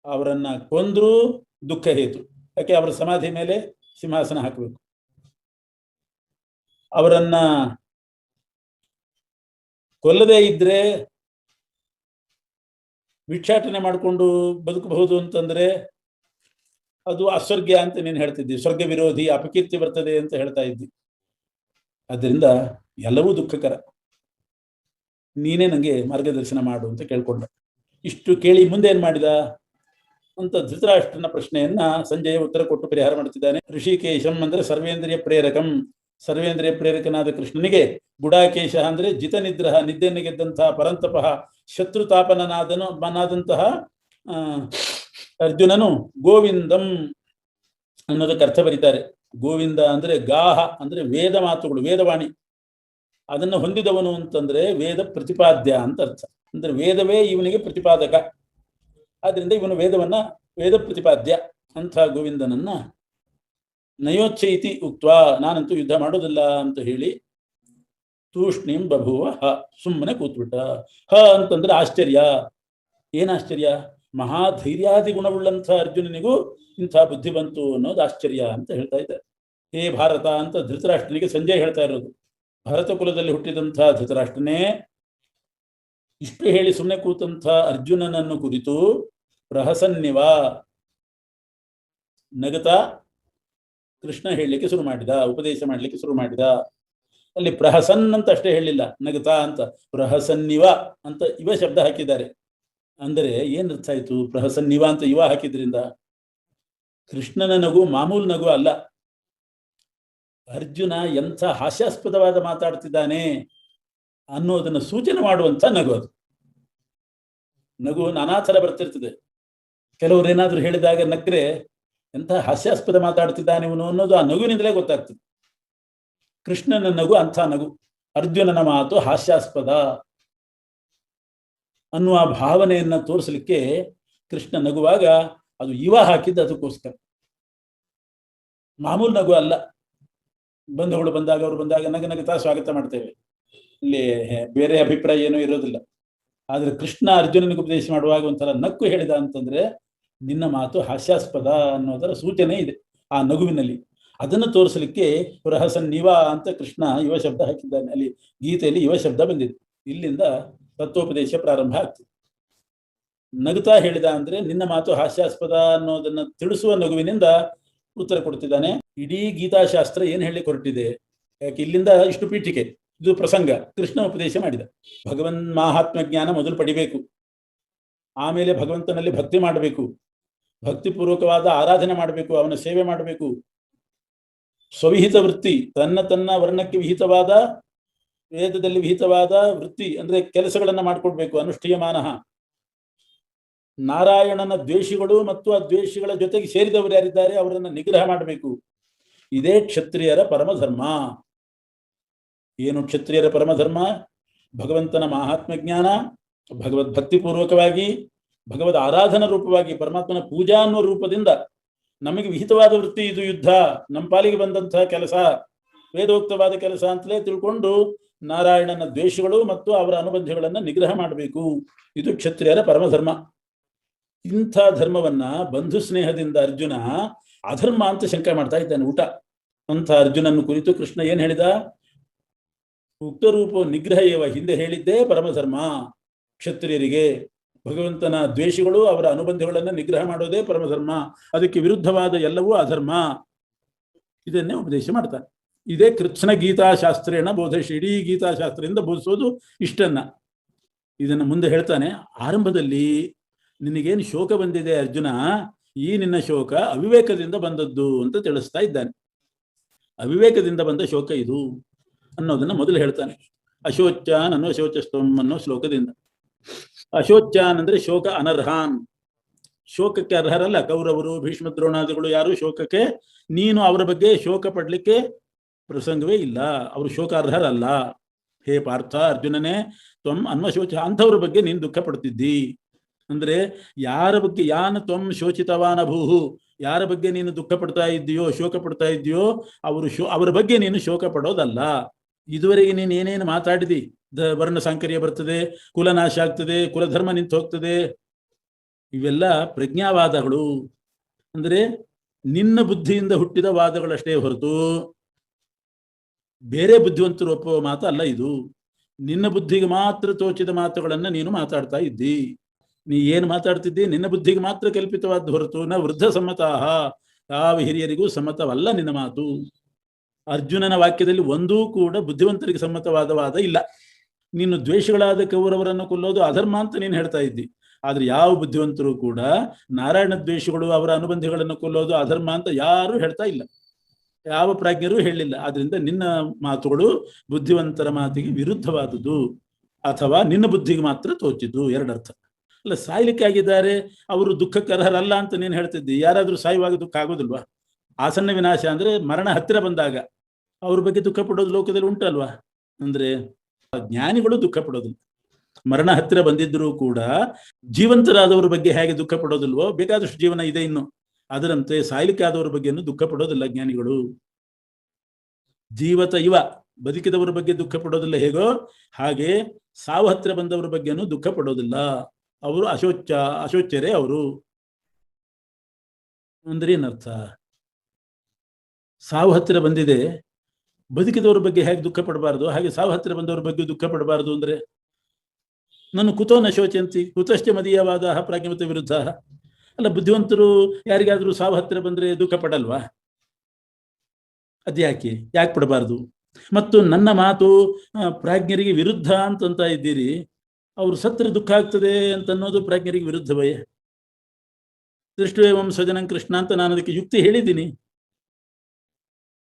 ಅವರನ್ನ ಕೊಂದ್ರೂ ದುಃಖ ಹೇತು. ಯಾಕೆ? ಅವರ ಸಮಾಧಿ ಮೇಲೆ ಸಿಂಹಾಸನ ಹಾಕಬೇಕು. ಅವರನ್ನ ಕೊಲ್ಲದೇ ಇದ್ರೆ ಭಿಕ್ಷಾಟನೆ ಮಾಡಿಕೊಂಡು ಬದುಕಬಹುದು ಅಂತಂದ್ರೆ ಅದು ಅಸ್ವರ್ಗ್ಯ ಅಂತ ನೀನು ಹೇಳ್ತಿದ್ದಿ. ಸ್ವರ್ಗ ವಿರೋಧಿ, ಅಪಕೀರ್ತಿ ಬರ್ತದೆ ಅಂತ ಹೇಳ್ತಾ ಇದ್ದಿ. ಅದರಿಂದ ಎಲ್ಲವೂ ದುಃಖಕರ. ನೀನೇ ನನಗೆ ಮಾರ್ಗದರ್ಶನ ಮಾಡು ಅಂತ ಕೇಳ್ಕೊಂಡ. ಇಷ್ಟು ಕೇಳಿ ಮುಂದೆ ಏನ್ ಮಾಡಿದ ಅಂತ ಧೃತರಾಷ್ಟ್ರನ ಪ್ರಶ್ನೆಯನ್ನ ಸಂಜಯ ಉತ್ತರ ಕೊಟ್ಟು ಪರಿಹಾರ ಮಾಡುತ್ತಿದ್ದಾನೆ. ಋಷಿಕೇಶಂ ಅಂದ್ರೆ ಸರ್ವೇಂದ್ರಿಯ ಪ್ರೇರಕಂ. ಸರ್ವೇಂದ್ರಿಯ ಪ್ರೇರಕನಾದ ಕೃಷ್ಣನಿಗೆ ಗುಡಾಕೇಶ ಅಂದ್ರೆ ಜಿತ ನಿಗ್ರಹ, ನಿದ್ದೆಯನ್ನು ಗೆದ್ದಂತಹ ಪರಂತಪಃ ಶತ್ರುತಾಪನನಾದಂತಹ ಅರ್ಜುನನು ಗೋವಿಂದಂ ಅನ್ನೋದಕ್ಕೆ ಅರ್ಥ ಬರೀತಾರೆ. ಗೋವಿಂದ ಅಂದ್ರೆ ಗಾಹ ಅಂದ್ರೆ ವೇದ ಮಾತುಗಳು, ವೇದವಾಣಿ, ಅದನ್ನು ಹೊಂದಿದವನು ಅಂತಂದ್ರೆ ವೇದ ಪ್ರತಿಪಾದ್ಯ ಅಂತ ಅರ್ಥ. ಅಂದ್ರೆ ವೇದವೇ ಇವನಿಗೆ ಪ್ರತಿಪಾದಕ, ಆದ್ರಿಂದ ಇವನು ವೇದ ಪ್ರತಿಪಾದ್ಯ ಅಂಥ ಗೋವಿಂದನನ್ನ ನಯೋಚ್ಛೈತಿ ಉಕ್ತ್ವಾ, ನಾನಂತೂ ಯುದ್ಧ ಮಾಡೋದಿಲ್ಲ ಅಂತ ಹೇಳಿ ತೂಷ್ಣೀಂ ಬಭುವ ಹ, ಸುಮ್ಮನೆ ಕೂತ್ಬಿಟ್ಟ. ಹ ಅಂತಂದ್ರೆ ಆಶ್ಚರ್ಯ. ಏನ್ ಆಶ್ಚರ್ಯ? ಮಹಾಧೈರ್ಯಾದಿ ಗುಣವುಳ್ಳಂಥ ಅರ್ಜುನನಿಗೂ ಇಂಥ ಬುದ್ಧಿ ಬಂತು ಅನ್ನೋದು ಆಶ್ಚರ್ಯ ಅಂತ ಹೇಳ್ತಾ ಇದ್ದಾರೆ. ಹೇ ಭಾರತ ಅಂತ ಧೃತರಾಷ್ಟ್ರನಿಗೆ ಸಂಜಯ್ ಹೇಳ್ತಾ ಇರೋದು. ಭರತ ಕುಲದಲ್ಲಿ ಹುಟ್ಟಿದಂಥ ಧೃತರಾಷ್ಟ್ರನೇ ಇಷ್ಟು ಹೇಳಿ ಸುಮ್ಮನೆ ಕೂತಂಥ ಅರ್ಜುನನನ್ನು ಕುರಿತು ಪ್ರಹಸನ್ನಿವ, ನಗತಾ ಕೃಷ್ಣ ಹೇಳಲಿಕ್ಕೆ ಶುರು ಮಾಡಿದ, ಉಪದೇಶ ಮಾಡಲಿಕ್ಕೆ ಶುರು ಮಾಡಿದ. ಅಲ್ಲಿ ಪ್ರಹಸನ್ ಅಂತ ಅಷ್ಟೇ ಹೇಳಿಲ್ಲ, ನಗತಾ ಅಂತ ಪ್ರಹಸನ್ನಿವ ಅಂತ ಇವ ಶಬ್ದ ಹಾಕಿದ್ದಾರೆ. ಅಂದರೆ ಏನ್ ಅರ್ಥ ಆಯ್ತು? ಪ್ರಹಸನ್ನಿವ ಅಂತ ಇವ ಹಾಕಿದ್ರಿಂದ ಕೃಷ್ಣನ ನಗು ಮಾಮೂಲು ನಗು ಅಲ್ಲ. ಅರ್ಜುನ ಎಂಥ ಹಾಸ್ಯಾಸ್ಪದವಾದ ಮಾತಾಡ್ತಿದ್ದಾನೆ ಅನ್ನೋದನ್ನ ಸೂಚನೆ ಮಾಡುವಂತ ನಗು ಅದು. ನಗು ನಾನಾ ಥರ ಬರ್ತಿರ್ತದೆ. ಕೆಲವರು ಏನಾದ್ರು ಹೇಳಿದಾಗ ನಕ್ರೆ ಎಂಥ ಹಾಸ್ಯಾಸ್ಪದ ಮಾತಾಡ್ತಿದ್ದಾನೆ ಇವನು ಅನ್ನೋದು ಆ ನಗುವಿನಿಂದಲೇ ಗೊತ್ತಾಗ್ತದೆ. ಕೃಷ್ಣನ ನಗು ಅಂಥ ನಗು. ಅರ್ಜುನನ ಮಾತು ಹಾಸ್ಯಾಸ್ಪದ ಅನ್ನುವ ಭಾವನೆಯನ್ನ ತೋರಿಸಲಿಕ್ಕೆ ಕೃಷ್ಣ ನಗುವಾಗ ಅದು ಇವ ಹಾಕಿದ್ದು ಅದಕ್ಕೋಸ್ಕರ. ಮಾಮೂಲು ನಗು ಅಲ್ಲ. ಬಂಧುಗಳು ಬಂದಾಗ ಅವರು ಬಂದಾಗ ನಗನಗುತ್ತಾ ಸ್ವಾಗತ ಮಾಡ್ತೇವೆ, ಇಲ್ಲಿ ಬೇರೆ ಅಭಿಪ್ರಾಯ ಏನೂ ಇರೋದಿಲ್ಲ. ಆದ್ರೆ ಕೃಷ್ಣ ಅರ್ಜುನನಿಗೆ ಉಪದೇಶ ಮಾಡುವಾಗ ಒಂಥರ ನಕ್ಕು ಹೇಳಿದ ಅಂತಂದ್ರೆ ನಿನ್ನ ಮಾತು ಹಾಸ್ಯಾಸ್ಪದ ಅನ್ನೋದರ ಸೂಚನೆ ಇದೆ ಆ ನಗುವಿನಲ್ಲಿ. ಅದನ್ನು ತೋರಿಸಲಿಕ್ಕೆ ಪ್ರಹಸನ್ನಿವ ಅಂತ ಕೃಷ್ಣ ಯುವ ಶಬ್ದ ಹಾಕಿದ್ದಾನೆ. ಅಲ್ಲಿ ಗೀತೆಯಲ್ಲಿ ಯುವ ಶಬ್ದ ಬಂದಿದೆ. ಇಲ್ಲಿಂದ ತತ್ವೋಪದೇಶ ಪ್ರಾರಂಭ ಆಗ್ತದೆ. ನಗುತ್ತಾ ಹೇಳಿದ ಅಂದ್ರೆ ನಿನ್ನ ಮಾತು ಹಾಸ್ಯಾಸ್ಪದ ಅನ್ನೋದನ್ನ ತಿಳಿಸುವ ನಗುವಿನಿಂದ ಉತ್ತರ ಕೊಡ್ತಿದ್ದಾನೆ. ಇಡೀ ಗೀತಾಶಾಸ್ತ್ರ ಏನ್ ಹೇಳಲಿಕ್ಕೆ ಹೊರಟಿದೆ? ಯಾಕೆ ಇಲ್ಲಿಂದ ಇಷ್ಟು ಪೀಠಿಕೆ, ಇದು ಪ್ರಸಂಗ. ಕೃಷ್ಣ ಉಪದೇಶ ಮಾಡಿದ ಭಗವನ್ ಮಾಹಾತ್ಮ ಜ್ಞಾನ ಮೊದಲು ಪಡಿಬೇಕು, ಆಮೇಲೆ ಭಗವಂತನಲ್ಲಿ ಭಕ್ತಿ ಮಾಡಬೇಕು, ಭಕ್ತಿಪೂರ್ವಕವಾದ ಆರಾಧನೆ ಮಾಡಬೇಕು, ಅವನ ಸೇವೆ ಮಾಡಬೇಕು. ಸ್ವವಿಹಿತ ವೃತ್ತಿ, ತನ್ನ ವರ್ಣಕ್ಕೆ ವಿಹಿತವಾದ, ವೇದದಲ್ಲಿ ವಿಹಿತವಾದ ವೃತ್ತಿ ಅಂದ್ರೆ ಕೆಲಸಗಳನ್ನ ಮಾಡಿಕೊಡ್ಬೇಕು. ಅನುಷ್ಠೀಯಮಾನ. ನಾರಾಯಣನ ದ್ವೇಷಿಗಳು ಮತ್ತು ಆ ದ್ವೇಷಿಗಳ ಜೊತೆಗೆ ಸೇರಿದವರು ಯಾರಿದ್ದಾರೆ ಅವರನ್ನ ನಿಗ್ರಹ ಮಾಡಬೇಕು. ಇದೇ ಕ್ಷತ್ರಿಯರ ಪರಮಧರ್ಮ. ಏನು ಕ್ಷತ್ರಿಯರ ಪರಮಧರ್ಮ? ಭಗವಂತನ ಮಹಾತ್ಮ ಜ್ಞಾನ, ಭಗವದ್ ಭಕ್ತಿಪೂರ್ವಕವಾಗಿ, ಭಗವದ್ ಆರಾಧನಾ ರೂಪವಾಗಿ, ಪರಮಾತ್ಮನ ಪೂಜಾ ಅನ್ನುವ ರೂಪದಿಂದ ನಮಗೆ ವಿಹಿತವಾದ ವೃತ್ತಿ ಇದು. ಯುದ್ಧ ನಮ್ಮ ಪಾಲಿಗೆ ಬಂದಂತಹ ಕೆಲಸ, ವೇದೋಕ್ತವಾದ ಕೆಲಸ ಅಂತಲೇ ತಿಳ್ಕೊಂಡು ನಾರಾಯಣನ ದ್ವೇಷಗಳು ಮತ್ತು ಅವರ ಅನುಬಂಧಗಳನ್ನ ನಿಗ್ರಹ ಮಾಡಬೇಕು. ಇದು ಕ್ಷತ್ರಿಯರ ಪರಮಧರ್ಮ. ಇಂಥ ಧರ್ಮವನ್ನ ಬಂಧು ಸ್ನೇಹದಿಂದ ಅರ್ಜುನ ಅಧರ್ಮ ಅಂತ ಶಂಕೆ ಮಾಡ್ತಾ ಇದ್ದಾನೆ. ಊಟ ಅಂತ ಅರ್ಜುನನ್ನು ಕುರಿತು ಕೃಷ್ಣ ಏನ್ ಹೇಳಿದ? ಉಕ್ತರೂಪ ನಿಗ್ರಹ ಏವ, ಹಿಂದೆ ಹೇಳಿದ್ದೇ ಪರಮಧರ್ಮ. ಕ್ಷತ್ರಿಯರಿಗೆ ಭಗವಂತನ ದ್ವೇಷಿಗಳು ಅವರ ಅನುಬಂಧಗಳನ್ನ ನಿಗ್ರಹ ಮಾಡೋದೇ ಪರಮಧರ್ಮ, ಅದಕ್ಕೆ ವಿರುದ್ಧವಾದ ಎಲ್ಲವೂ ಅಧರ್ಮ. ಇದನ್ನೇ ಉಪದೇಶ ಮಾಡ್ತಾನೆ. ಇದೇ ಕೃಷ್ಣ ಗೀತಾಶಾಸ್ತ್ರೇಣ ಬೋಧಿಸಿ, ಇಡೀ ಗೀತಾಶಾಸ್ತ್ರದಿಂದ ಬೋಧಿಸೋದು ಇಷ್ಟನ್ನ. ಇದನ್ನು ಮುಂದೆ ಹೇಳ್ತಾನೆ. ಆರಂಭದಲ್ಲಿ ನಿನಗೇನು ಶೋಕ ಬಂದಿದೆ ಅರ್ಜುನ, ಈ ನಿನ್ನ ಶೋಕ ಅವಿವೇಕದಿಂದ ಬಂದದ್ದು ಅಂತ ತಿಳಿಸ್ತಾ ಇದ್ದಾನೆ. ಅವಿವೇಕದಿಂದ ಬಂದ ಶೋಕ ಇದು ಅನ್ನೋದನ್ನ ಮೊದಲು ಹೇಳ್ತಾನೆ. ಅಶೋಚಾನ್ ಅನ್ನೋ ಶೋಚಸ್ತಂ ಅನ್ನೋ ಶ್ಲೋಕದಿಂದ. ಅಶೋಚಾನ್ ಅಂದ್ರೆ ಶೋಕ ಅನರ್ಹಾನ್, ಶೋಕಕ್ಕೆ ಅರ್ಹರಲ್ಲ ಕೌರವರು, ಭೀಷ್ಮ ದ್ರೋಣಾದಿಗಳು ಯಾರು ಶೋಕಕ್ಕೆ, ನೀನು ಅವರ ಬಗ್ಗೆ ಶೋಕ ಪಡ್ಲಿಕ್ಕೆ ಪ್ರಸಂಗವೇ ಇಲ್ಲ, ಅವರು ಶೋಕಾರ್ಹರಲ್ಲ. ಹೇ ಪಾರ್ಥ, ಅರ್ಜುನನೇ, ತ್ವಂ ಅನ್ವಶೋಚ, ಅಂಥವ್ರ ಬಗ್ಗೆ ನೀನು ದುಃಖ ಪಡ್ತಿದ್ದಿ. ಅಂದ್ರೆ ಯಾರ ಬಗ್ಗೆ ಯಾನ ತ್ವಂ ಶೋಚಿತವಾನ ಭೂಹು, ಯಾರ ಬಗ್ಗೆ ನೀನು ದುಃಖ ಪಡ್ತಾ ಇದ್ದೀಯೋ, ಶೋಕ ಪಡ್ತಾ ಇದೆಯೋ ಅವರ ಬಗ್ಗೆ ನೀನು ಶೋಕ ಪಡೋದಲ್ಲ. ಇದುವರೆಗೆ ನೀನು ಏನೇನು ಮಾತಾಡಿದಿ, ವರ್ಣ ಸಾಂಕರ್ಯ ಬರ್ತದೆ, ಕುಲನಾಶ ಆಗ್ತದೆ, ಕುಲಧರ್ಮ ನಿಂತು ಹೋಗ್ತದೆ, ಇವೆಲ್ಲ ಪ್ರಜ್ಞಾವಾದಗಳು. ಅಂದರೆ ನಿನ್ನ ಬುದ್ಧಿಯಿಂದ ಹುಟ್ಟಿದ ವಾದಗಳಷ್ಟೇ ಹೊರತು ಬೇರೆ ಬುದ್ಧಿವಂತರು ಒಪ್ಪುವ ಮಾತು ಅಲ್ಲ ಇದು. ನಿನ್ನ ಬುದ್ಧಿಗೆ ಮಾತ್ರ ತೋಚಿದ ಮಾತುಗಳನ್ನು ನೀನು ಮಾತಾಡ್ತಾ ಇದ್ದಿ. ನೀ ಏನು ಮಾತಾಡ್ತಿದ್ದಿ ನಿನ್ನ ಬುದ್ಧಿಗೆ ಮಾತ್ರ ಕಲ್ಪಿತವಾದ ಹೊರತು ನ ವೃದ್ಧ ಸಮ್ಮತಾಹ, ಯಾವ ಹಿರಿಯರಿಗೂ ಸಮ್ಮತವಲ್ಲ ನಿನ್ನ ಮಾತು. ಅರ್ಜುನನ ವಾಕ್ಯದಲ್ಲಿ ಒಂದೂ ಕೂಡ ಬುದ್ಧಿವಂತರಿಗೆ ಸಮ್ಮತವಾದ ವಾದ ಇಲ್ಲ. ನೀನು ದ್ವೇಷಗಳಾದ ಕೌರವರನ್ನು ಕೊಲ್ಲೋದು ಅಧರ್ಮ ಅಂತ ನೀನು ಹೇಳ್ತಾ ಇದ್ದಿ. ಆದ್ರೆ ಯಾವ ಬುದ್ಧಿವಂತರು ಕೂಡ ನಾರಾಯಣ ದ್ವೇಷಗಳು ಅವರ ಅನುಬಂಧಿಗಳನ್ನು ಕೊಲ್ಲೋದು ಅಧರ್ಮ ಅಂತ ಯಾರು ಹೇಳ್ತಾ ಇಲ್ಲ, ಯಾವ ಪ್ರಾಜ್ಞರು ಹೇಳಿಲ್ಲ. ಆದ್ರಿಂದ ನಿನ್ನ ಮಾತುಗಳು ಬುದ್ಧಿವಂತರ ಮಾತಿಗೆ ವಿರುದ್ಧವಾದುದು, ಅಥವಾ ನಿನ್ನ ಬುದ್ಧಿಗೆ ಮಾತ್ರ ತೋಚಿದ್ದು. ಎರಡರ್ಥ. ಅಲ್ಲ, ಸಾಯ್ಲಿಕ್ಕೆ ಆಗಿದ್ದಾರೆ, ಅವರು ದುಃಖಕ್ಕೆ ಅರ್ಹರಲ್ಲ ಅಂತ ನೀನು ಹೇಳ್ತಿದ್ದಿ. ಯಾರಾದ್ರೂ ಸಾಯುವಾಗ ದುಃಖ ಆಗೋದಿಲ್ವಾ? ಆಸನ್ನ ವಿನಾಶ ಅಂದ್ರೆ ಮರಣ ಹತ್ತಿರ ಬಂದಾಗ ಅವ್ರ ಬಗ್ಗೆ ದುಃಖ ಪಡೋದು ಲೋಕದಲ್ಲಿ ಉಂಟಲ್ವಾ? ಅಂದ್ರೆ ಜ್ಞಾನಿಗಳು ದುಃಖ ಪಡೋದಿಲ್ಲ. ಮರಣ ಹತ್ತಿರ ಬಂದಿದ್ರೂ ಕೂಡ ಜೀವಂತರಾದವರ ಬಗ್ಗೆ ಹೇಗೆ ದುಃಖ ಪಡೋದಿಲ್ವೋ, ಬೇಕಾದಷ್ಟು ಜೀವನ ಇದೆ ಇನ್ನು, ಅದರಂತೆ ಸಾಯ್ಲಿಕ್ಕೆ ಆದವರ ಬಗ್ಗೆಯನ್ನು ದುಃಖ ಪಡೋದಿಲ್ಲ ಜ್ಞಾನಿಗಳು. ಜೀವತ ಇವ, ಬದುಕಿದವರ ಬಗ್ಗೆ ದುಃಖ ಪಡೋದಿಲ್ಲ ಹೇಗೋ ಹಾಗೆ ಸಾವು ಹತ್ತಿರ ಬಂದವರ ಬಗ್ಗೆನೂ ದುಃಖ ಪಡೋದಿಲ್ಲ. ಅವರು ಅಶೋಚ್ಯರೇ ಅವರು. ಅಂದ್ರೆ ಏನರ್ಥ? ಸಾವು ಹತ್ತಿರ ಬಂದಿದೆ, ಬದುಕಿದವ್ರ ಬಗ್ಗೆ ಹೇಗೆ ದುಃಖ ಪಡಬಾರ್ದು ಹಾಗೆ ಸಾವು ಹತ್ತಿರ ಬಂದವ್ರ ಬಗ್ಗೆ ದುಃಖ ಪಡಬಾರ್ದು. ಅಂದ್ರೆ ನನ್ನ ಕುತೋ ನ ಶೋಚಂತಿ ಕುತಶ್ಚ ಮದೀಯವಾದ ಪ್ರಾಜ್ಞಮತ ವಿರುದ್ಧ. ಅಲ್ಲ, ಬುದ್ಧಿವಂತರು ಯಾರಿಗಾದ್ರೂ ಸಾವು ಹತ್ತಿರ ಬಂದ್ರೆ ದುಃಖ ಪಡಲ್ವಾ? ಅದ್ಯಾಕೆ ಪಡಬಾರ್ದು? ಮತ್ತು ನನ್ನ ಮಾತು ಪ್ರಾಜ್ಞರಿಗೆ ವಿರುದ್ಧ ಅಂತಂತ ಇದ್ದೀರಿ, ಅವ್ರು ಸತ್ರ ದುಃಖ ಆಗ್ತದೆ ಅಂತ ಅನ್ನೋದು ಪ್ರಾಜ್ಞರಿಗೆ ವಿರುದ್ಧವೇ? ದೃಷ್ಟವೇವಂ ಸ್ವಜನಂ ಕೃಷ್ಣ ಅಂತ ನಾನು ಅದಕ್ಕೆ ಯುಕ್ತಿ ಹೇಳಿದ್ದೀನಿ.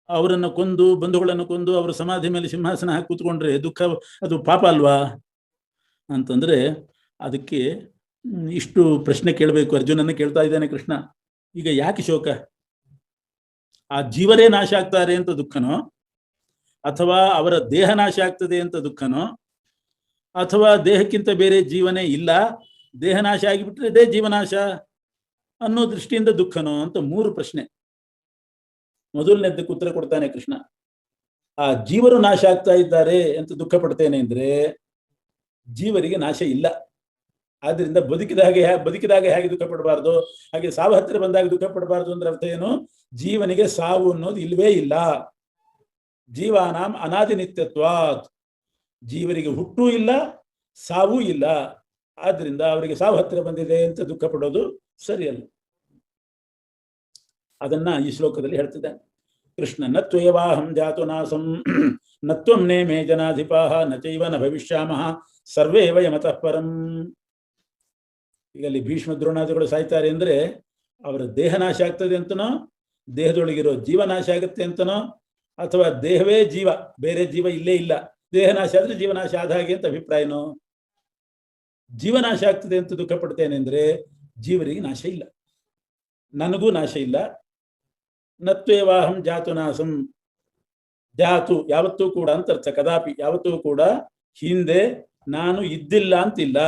ಅವರನ್ನು ಕೊಂದು, ಬಂಧುಗಳನ್ನು ಕೊಂದು ಅವರ ಸಮಾಧಿ ಮೇಲೆ ಸಿಂಹಾಸನ ಹಾಕಿ ಕೂತ್ಕೊಂಡ್ರೆ ದುಃಖ ಅದು ಪಾಪ ಅಲ್ವಾ ಅಂತಂದ್ರೆ, ಅದಕ್ಕೆ ಇಷ್ಟು ಪ್ರಶ್ನೆ ಕೇಳಬೇಕು. ಅರ್ಜುನನ್ನ ಕೇಳ್ತಾ ಇದ್ದಾನೆ ಕೃಷ್ಣ. ಈಗ ಯಾಕೆ ಶೋಕ? ಆ ಜೀವರೇ ನಾಶ ಆಗ್ತಾರೆ ಅಂತ ದುಃಖನೋ, ಅಥವಾ ಅವರ ದೇಹ ನಾಶ ಆಗ್ತದೆ ಅಂತ ದುಃಖನೋ, ಅಥವಾ ದೇಹಕ್ಕಿಂತ ಬೇರೆ ಜೀವನೇ ಇಲ್ಲ, ದೇಹ ನಾಶ ಆಗಿಬಿಟ್ರೆ ಇದೇ ಜೀವನಾಶ ಅನ್ನೋ ದೃಷ್ಟಿಯಿಂದ ದುಃಖನೋ ಅಂತ ಮೂರು ಪ್ರಶ್ನೆ. ಮೊದಲನೇದಕ್ಕೆ ಉತ್ತರ ಕೊಡ್ತಾನೆ ಕೃಷ್ಣ. ಆ ಜೀವರು ನಾಶ ಆಗ್ತಾ ಇದ್ದಾರೆ ಅಂತ ದುಃಖ ಪಡ್ತೇನೆ ಅಂದ್ರೆ ಜೀವರಿಗೆ ನಾಶ ಇಲ್ಲ. ಆದ್ರಿಂದ ಬದುಕಿದಾಗ ಹೇಗೆ ದುಃಖ ಪಡಬಾರ್ದು ಹಾಗೆ ಸಾವು ಹತ್ತಿರ ಬಂದಾಗ ದುಃಖ ಪಡಬಾರ್ದು ಅಂದ್ರೆ ಅರ್ಥ ಏನು? ಜೀವನಿಗೆ ಸಾವು ಅನ್ನೋದು ಇಲ್ವೇ ಇಲ್ಲ. ಜೀವಾನಾಂ ಅನಾದಿ ನಿತ್ಯತ್ವಾತ್, ಜೀವರಿಗೆ ಹುಟ್ಟೂ ಇಲ್ಲ ಸಾವೂ ಇಲ್ಲ. ಆದ್ರಿಂದ ಅವರಿಗೆ ಸಾವು ಹತ್ತಿರ ಬಂದಿದೆ ಅಂತ ದುಃಖ ಪಡೋದು ಸರಿಯಲ್ಲ. ಅದನ್ನ ಈ ಶ್ಲೋಕದಲ್ಲಿ ಹೇಳ್ತಿದ್ದೆ ಕೃಷ್ಣ. ನತ್ವೇವಾಹಂ ಜಾತು ನಾಸಂ ನತ್ವಂ ನೇಮೇ ಜನಾಧಿಪಾಹ ನಚೈವ ನ ಭವಿಷ್ಯಾಮಃ ಸರ್ವೇ ವಯಮತಃ ಪರಂ. ಈಗ ಅಲ್ಲಿ ಭೀಷ್ಮ ದ್ರೋಣಾದಿಗಳು ಸಾಯ್ತಾರೆ ಅಂದ್ರೆ ಅವರ ದೇಹ ನಾಶ ಆಗ್ತದೆ ಅಂತನೋ, ದೇಹದೊಳಗಿರೋ ಜೀವ ನಾಶ ಆಗುತ್ತೆ ಅಂತನೋ, ಅಥವಾ ದೇಹವೇ ಜೀವ, ಬೇರೆ ಜೀವ ಇಲ್ಲೇ ಇಲ್ಲ, ದೇಹ ನಾಶ ಆದ್ರೆ ಜೀವನಾಶ ಆದ ಹಾಗೆ ಅಂತ ಅಭಿಪ್ರಾಯನೋ? ಜೀವನಾಶ ಆಗ್ತದೆ ಅಂತ ದುಃಖ ಪಡ್ತೇನೆ ಅಂದ್ರೆ ಜೀವರಿಗೆ ನಾಶ ಇಲ್ಲ, ನನಗೂ ನಾಶ ಇಲ್ಲ. ನತ್ವೇವಾಹಂ ಜಾತು ನಾಸಂ, ಜಾತು ಯಾವತ್ತೂ ಕೂಡ ಅಂತ ಅರ್ಥ, ಕದಾಪಿ ಯಾವತ್ತೂ ಕೂಡ ಹಿಂದೆ ನಾನು ಇದ್ದಿಲ್ಲ ಅಂತಿಲ್ಲ.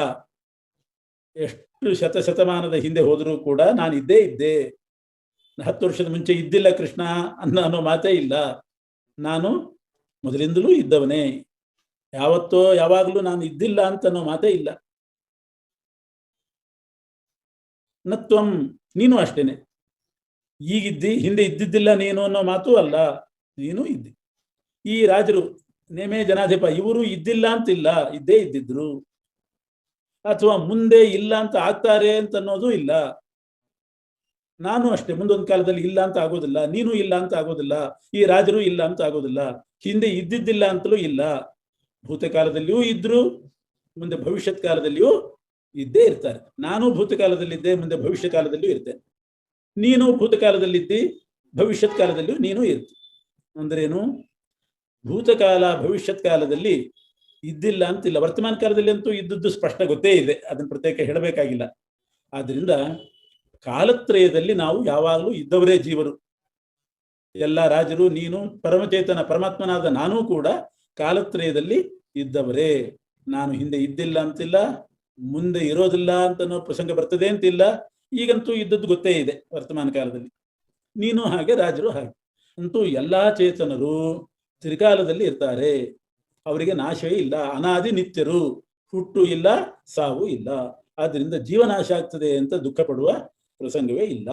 ಎಷ್ಟು ಶತಮಾನದ ಹಿಂದೆ ಹೋದರೂ ಕೂಡ ನಾನು ಇದ್ದೇ ಇದ್ದೆ. 10 ವರ್ಷದ ಮುಂಚೆ ಇದ್ದಿಲ್ಲ ಕೃಷ್ಣ ಅನ್ನೋ ಮಾತೇ ಇಲ್ಲ. ನಾನು ಮೊದಲಿಂದಲೂ ಇದ್ದವನೇ, ಯಾವತ್ತೋ ಯಾವಾಗಲೂ ನಾನು ಇದ್ದಿಲ್ಲ ಅಂತ ಅನ್ನೋ ಮಾತೇ ಇಲ್ಲ. ನತ್ವಂ, ನೀನು ಅಷ್ಟೇನೆ, ಈಗಿದ್ದಿ, ಹಿಂದೆ ಇದ್ದಿದ್ದಿಲ್ಲ ನೀನು ಅನ್ನೋ ಮಾತು ಅಲ್ಲ, ನೀನು ಇದ್ದಿ. ಈ ರಾಜರು ನೇಮೇ ಜನಾಧಿಪ, ಇವರು ಇದ್ದಿಲ್ಲ ಅಂತಿಲ್ಲ, ಇದ್ದೇ ಇದ್ದಿದ್ರು. ಅಥವಾ ಮುಂದೆ ಇಲ್ಲ ಅಂತ ಆಗ್ತಾರೆ ಅಂತ ಅನ್ನೋದು ಇಲ್ಲ. ನಾನು ಅಷ್ಟೇ, ಮುಂದೊಂದು ಕಾಲದಲ್ಲಿ ಇಲ್ಲ ಅಂತ ಆಗೋದಿಲ್ಲ, ನೀನು ಇಲ್ಲ ಅಂತ ಆಗೋದಿಲ್ಲ, ಈ ರಾಜರು ಇಲ್ಲ ಅಂತ ಆಗೋದಿಲ್ಲ. ಹಿಂದೆ ಇದ್ದಿದ್ದಿಲ್ಲ ಅಂತಲೂ ಇಲ್ಲ. ಭೂತಕಾಲದಲ್ಲಿಯೂ ಇದ್ರು, ಮುಂದೆ ಭವಿಷ್ಯತ್ ಕಾಲದಲ್ಲಿಯೂ ಇದ್ದೇ ಇರ್ತಾರೆ. ನಾನು ಭೂತಕಾಲದಲ್ಲಿದ್ದೆ, ಮುಂದೆ ಭವಿಷ್ಯ ಕಾಲದಲ್ಲಿಯೂ ಇರ್ತೇನೆ. ನೀನು ಭೂತಕಾಲದಲ್ಲಿದ್ದಿ, ಭವಿಷ್ಯತ್ ಕಾಲದಲ್ಲಿಯೂ ನೀನು ಇರ್ತಿ. ಅಂದ್ರೇನು? ಭೂತಕಾಲ ಭವಿಷ್ಯತ್ ಕಾಲದಲ್ಲಿ ಇದ್ದಿಲ್ಲ ಅಂತಿಲ್ಲ. ವರ್ತಮಾನ ಕಾಲದಲ್ಲಿ ಅಂತೂ ಇದ್ದದ್ದು ಸ್ಪಷ್ಟ ಗೊತ್ತೇ ಇದೆ, ಅದನ್ನು ಪ್ರತ್ಯೇಕ ಹೇಳಬೇಕಾಗಿಲ್ಲ. ಆದ್ರಿಂದ ಕಾಲತ್ರಯದಲ್ಲಿ ನಾವು ಯಾವಾಗಲೂ ಇದ್ದವರೇ ಜೀವರು. ಎಲ್ಲ ರಾಜರು, ನೀನು, ಪರಮಚೇತನ ಪರಮಾತ್ಮನಾದ ನಾನೂ ಕೂಡ ಕಾಲತ್ರಯದಲ್ಲಿ ಇದ್ದವರೇ. ನಾನು ಹಿಂದೆ ಇದ್ದಿಲ್ಲ ಅಂತಿಲ್ಲ, ಮುಂದೆ ಇರೋದಿಲ್ಲ ಅಂತನೋ ಪ್ರಸಂಗ ಬರ್ತದೆ ಅಂತಿಲ್ಲ. ಈಗಂತೂ ಇದ್ದದ್ದು ಗೊತ್ತೇ ಇದೆ ವರ್ತಮಾನ ಕಾಲದಲ್ಲಿ. ನೀನು ಹಾಗೆ, ರಾಜರು ಹಾಗೆ. ಅಂತೂ ಎಲ್ಲಾ ಚೇತನರು ತ್ರಿಕಾಲದಲ್ಲಿ ಇರ್ತಾರೆ. ಅವರಿಗೆ ನಾಶವೇ ಇಲ್ಲ, ಅನಾದಿ ನಿತ್ಯರು, ಹುಟ್ಟು ಇಲ್ಲ ಸಾವು ಇಲ್ಲ. ಆದ್ದರಿಂದ ಜೀವನಾಶ ಆಗ್ತದೆ ಅಂತ ದುಃಖ ಪಡುವ ಪ್ರಸಂಗವೇ ಇಲ್ಲ.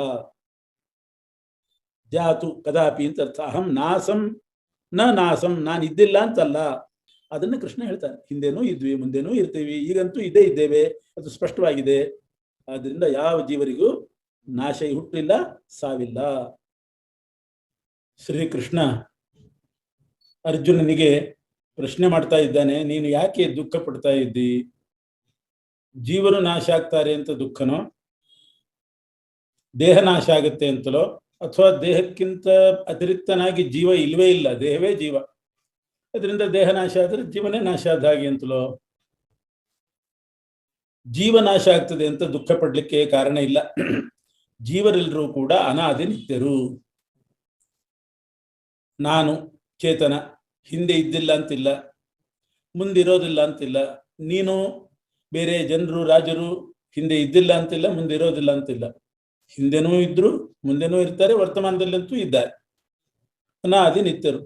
ಜಾತು ಕದಾಪಿ ಅಂತ ಅರ್ಥ. ಅಹಂ ನಾಸಂ ನ ನಾಸಂ, ನಾನು ಇದ್ದಿಲ್ಲ ಅಂತಲ್ಲ. ಅದನ್ನು ಕೃಷ್ಣ ಹೇಳ್ತಾನೆ. ಹಿಂದೆನೂ ಇದ್ವಿ, ಮುಂದೆನೂ ಇರ್ತೀವಿ, ಈಗಂತೂ ಇದ್ದೇ ಇದ್ದೇವೆ, ಅದು ಸ್ಪಷ್ಟವಾಗಿದೆ. ಆದ್ರಿಂದ ಯಾವ ಜೀವರಿಗೂ ನಾಶ ಹುಟ್ಟಿಲ್ಲ, ಸಾವಿಲ್ಲ. ಶ್ರೀಕೃಷ್ಣ ಅರ್ಜುನನಿಗೆ ಪ್ರಶ್ನೆ ಮಾಡ್ತಾ ಇದ್ದಾನೆ, ನೀನು ಯಾಕೆ ದುಃಖ ಪಡ್ತಾ ಇದ್ದಿ? ಜೀವರು ನಾಶ ಆಗ್ತಾರೆ ಅಂತ ದುಃಖನೋ, ದೇಹ ನಾಶ ಆಗುತ್ತೆ ಅಂತಲೋ, ಅಥವಾ ದೇಹಕ್ಕಿಂತ ಅತಿರಿಕ್ತನಾಗಿ ಜೀವ ಇಲ್ವೇ ಇಲ್ಲ, ದೇಹವೇ ಜೀವ, ಅದರಿಂದ ದೇಹ ನಾಶ ಆದರೆ ಜೀವನೇ ನಾಶ ಆದ ಹಾಗೆ ಅಂತಲೋ? ಜೀವ ನಾಶ ಆಗ್ತದೆ ಅಂತ ದುಃಖ ಪಡ್ಲಿಕ್ಕೆ ಕಾರಣ ಇಲ್ಲ. ಜೀವರೆಲ್ಲರೂ ಕೂಡ ಅನಾದಿ ನಿತ್ಯರು. ನಾನು ಚೇತನ, ಹಿಂದೆ ಇದ್ದಿಲ್ಲ ಅಂತಿಲ್ಲ, ಮುಂದಿರೋದಿಲ್ಲ ಅಂತಿಲ್ಲ. ನೀನು ಬೇರೆ ಜನರು, ರಾಜರು ಹಿಂದೆ ಇದ್ದಿಲ್ಲ ಅಂತಿಲ್ಲ, ಮುಂದೆ ಇರೋದಿಲ್ಲ ಅಂತಿಲ್ಲ. ಹಿಂದೆನೂ ಇದ್ರು, ಮುಂದೆನೂ ಇರ್ತಾರೆ, ವರ್ತಮಾನದಲ್ಲಂತೂ ಇದ್ದಾರೆ. ಅನಾದಿ ನಿತ್ಯರು.